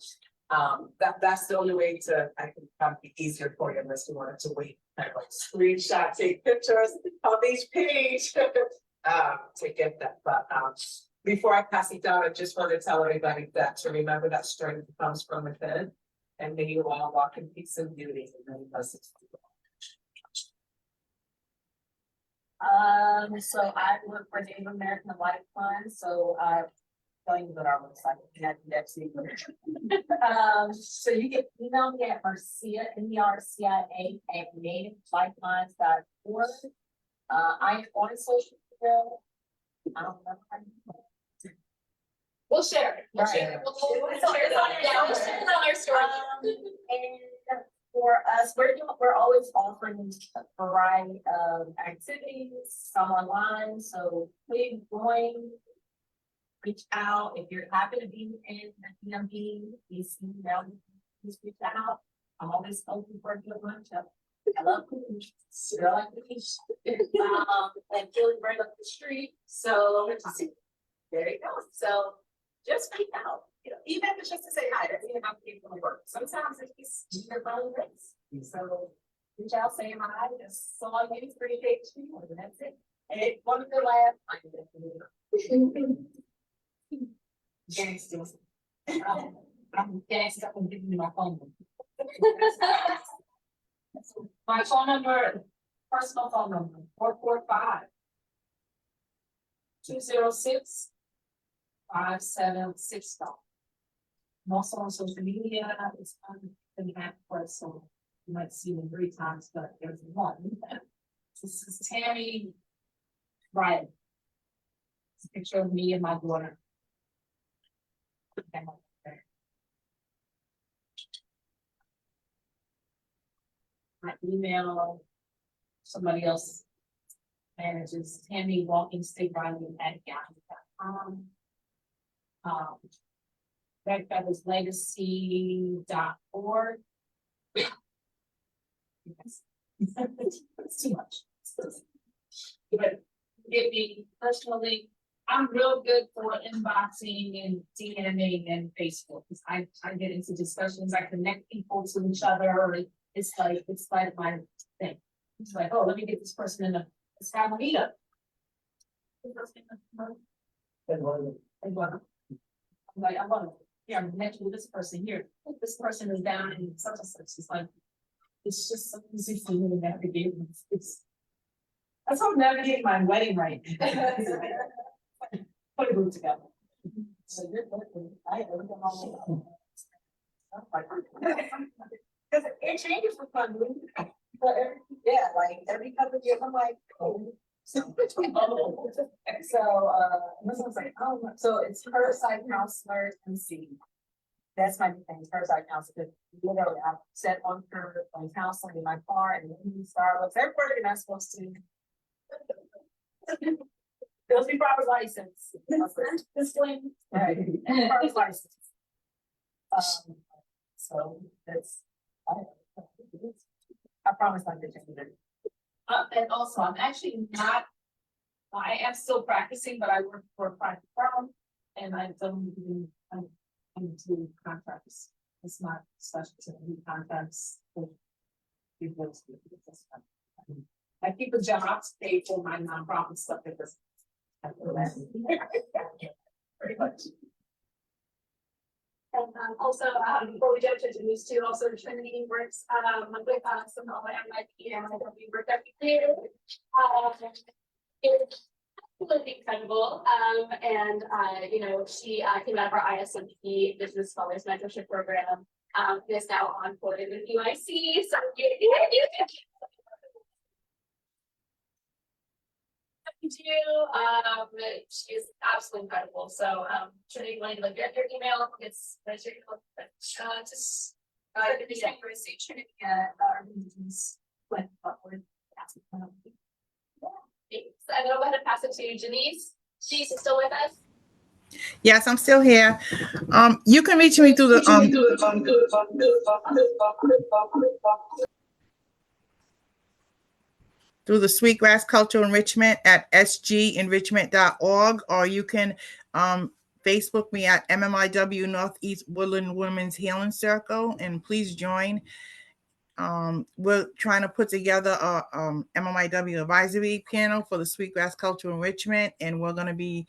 that's the only way to, I think, be easier for you unless you wanted to wait, kind of like screenshot, take pictures of each page to get that. But before I pass it down, I just want to tell everybody that to remember that strength comes from within, and may you all walk in peace and beauty and many blessings. So I work for Native American Life Fund, so telling you about our website, so you can email me at Marcia, MERCIA @nativelifelines.org. I'm on social media. I don't know how to. We'll share it. We'll Right. share it. We'll share it on, yeah, we'll share it on our story. And for us, we're always offering a variety of activities, some online, so please join. Reach out if you're happy to be in the DMV, please reach out. I'm always open for a good lunch. I love cooking, so I like cooking. And feeling right up the street, so there you go. So just reach out, you know, even if it's just to say hi, it doesn't even have to be from work. Sometimes it's just your phone rings. So reach out, say hi, just so I get pretty big too, and that's it. And one of the last, gangsters. I'm gangster, I'm giving you my phone number. My phone number, personal phone number, 445-206-5765. I'm also on social media, it's on the app, so you might see me 3 times, but there's one. This is Tammy Bryant. It's a picture of me and my daughter. My email, somebody else manages Tammy Walking State Riding at yahoo.com. Red Feathers Legacy.org. It's too much. But get me personally, I'm real good for inboxing and DMing and Facebook, because I get into discussions, I connect people to each other. It's like my thing. It's like, oh, let me get this person in let's have a meetup. I'm like, I want to, I'm connected with this person here. This person is down in such and such. It's like, it's just so easy for me to navigate. That's how I'm navigating my wedding right now. Put a group together. So you're looking, because it changes for fun. But every couple of years, I'm like, oh. So this one's like, oh, so it's Curbside Counselor MC. That's my thing, Curbside Counselor. Literally, I've set on her on counseling in my car and in Starbucks, everywhere you're not supposed to. Those be driver's license. This one, right? Driver's license. So that's. I promise not to change it. And also, I'm actually not, I am still practicing, but I work for a private firm and I don't do, I do contracts. It's not special to do contracts. I keep a job to pay for my nonprofit stuff at this. Pretty much. And also, before we jump to news too, also Trinity works with some of my MMIP and we work every day. It's absolutely incredible. And you know, she came out of our ISMP Business Scholars Mentorship Program. Is now on board with NYC. So she's absolutely incredible. So Trinity, wanted to get your email. It's just Trinity our business went upward. Thanks. I'm gonna go ahead and pass it to Janice. She's still with us. Yes, I'm still here. You can reach me through the Sweetgrass Cultural Enrichment at sgenrichment.org, or you can Facebook me at MMIW Northeast Woodland Women's Healing Circle, and please join. We're trying to put together a MMIW advisory panel for the Sweetgrass Cultural Enrichment, and we're going to be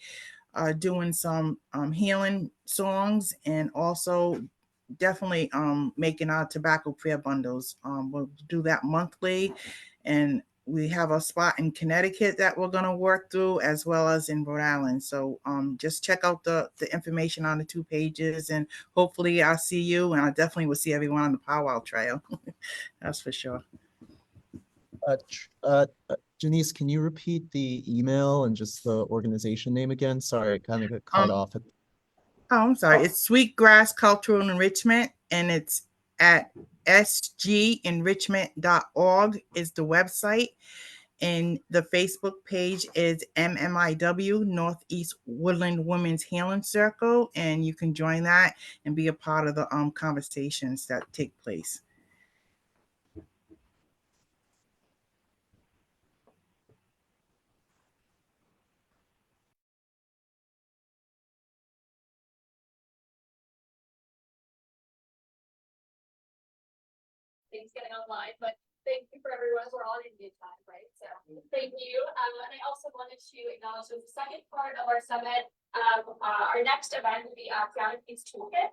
doing some healing songs, and also definitely making our tobacco prayer bundles. We'll do that monthly, and we have a spot in Connecticut that we're going to work through, as well as in Rhode Island. So just check out the information on the 2 pages, and hopefully I'll see you, and I definitely will see everyone on the powwow trail. That's for sure. Janice, can you repeat the email and just the organization name again? Sorry, it kind of got cut off. I'm sorry. It's Sweetgrass Cultural Enrichment, and it's at sgenrichment.org is the website. And the Facebook page is MMIW Northeast Woodland Women's Healing Circle. And you can join that and be a part of the conversations that take place. Things getting online, but thank you for everyone. We're all in good time, right? So thank you. And I also wanted to acknowledge the second part of our summit. Our next event will be Piano Peace Toolkit.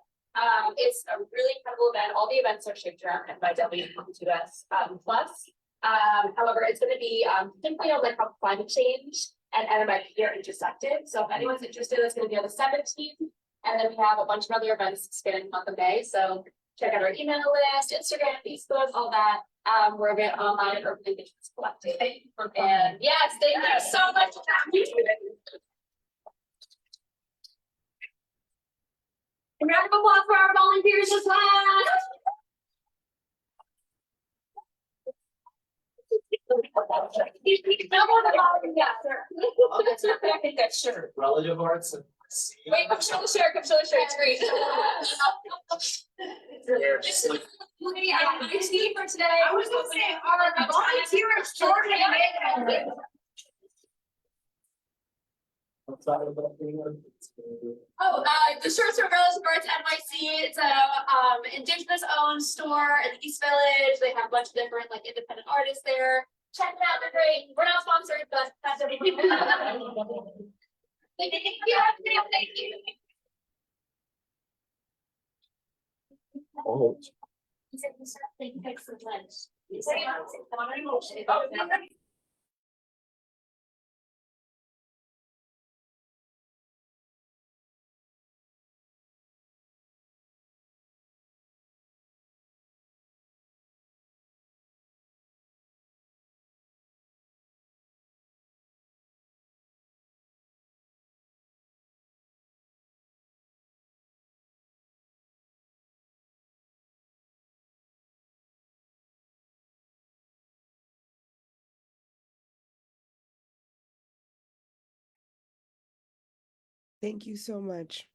It's a really incredible event. All the events are shaped around MMIWG2ST plus. However, it's going to be simply on like how climate change and MMIP are intersected. So if anyone's interested, it's going to be on the 17th. And then we have a bunch of other events spanning the month of May. So check out our email list, Instagram, Facebook, all that. We're going online and urban indigenous collective. And yes, thank you so much. And round of applause for our volunteers as well. I think that's sure. Relative arts and Wait, come show the shirt, it's great. This is my team for today. I was gonna say, our volunteer extraordinary. The shirts are Relative Arts NYC. It's a indigenous owned store in the East Village. They have a bunch of different like independent artists there. Check it out, they're great. We're not sponsored, but that's everything. Thank you. Oh. Thank you for lunch. Thank you so much.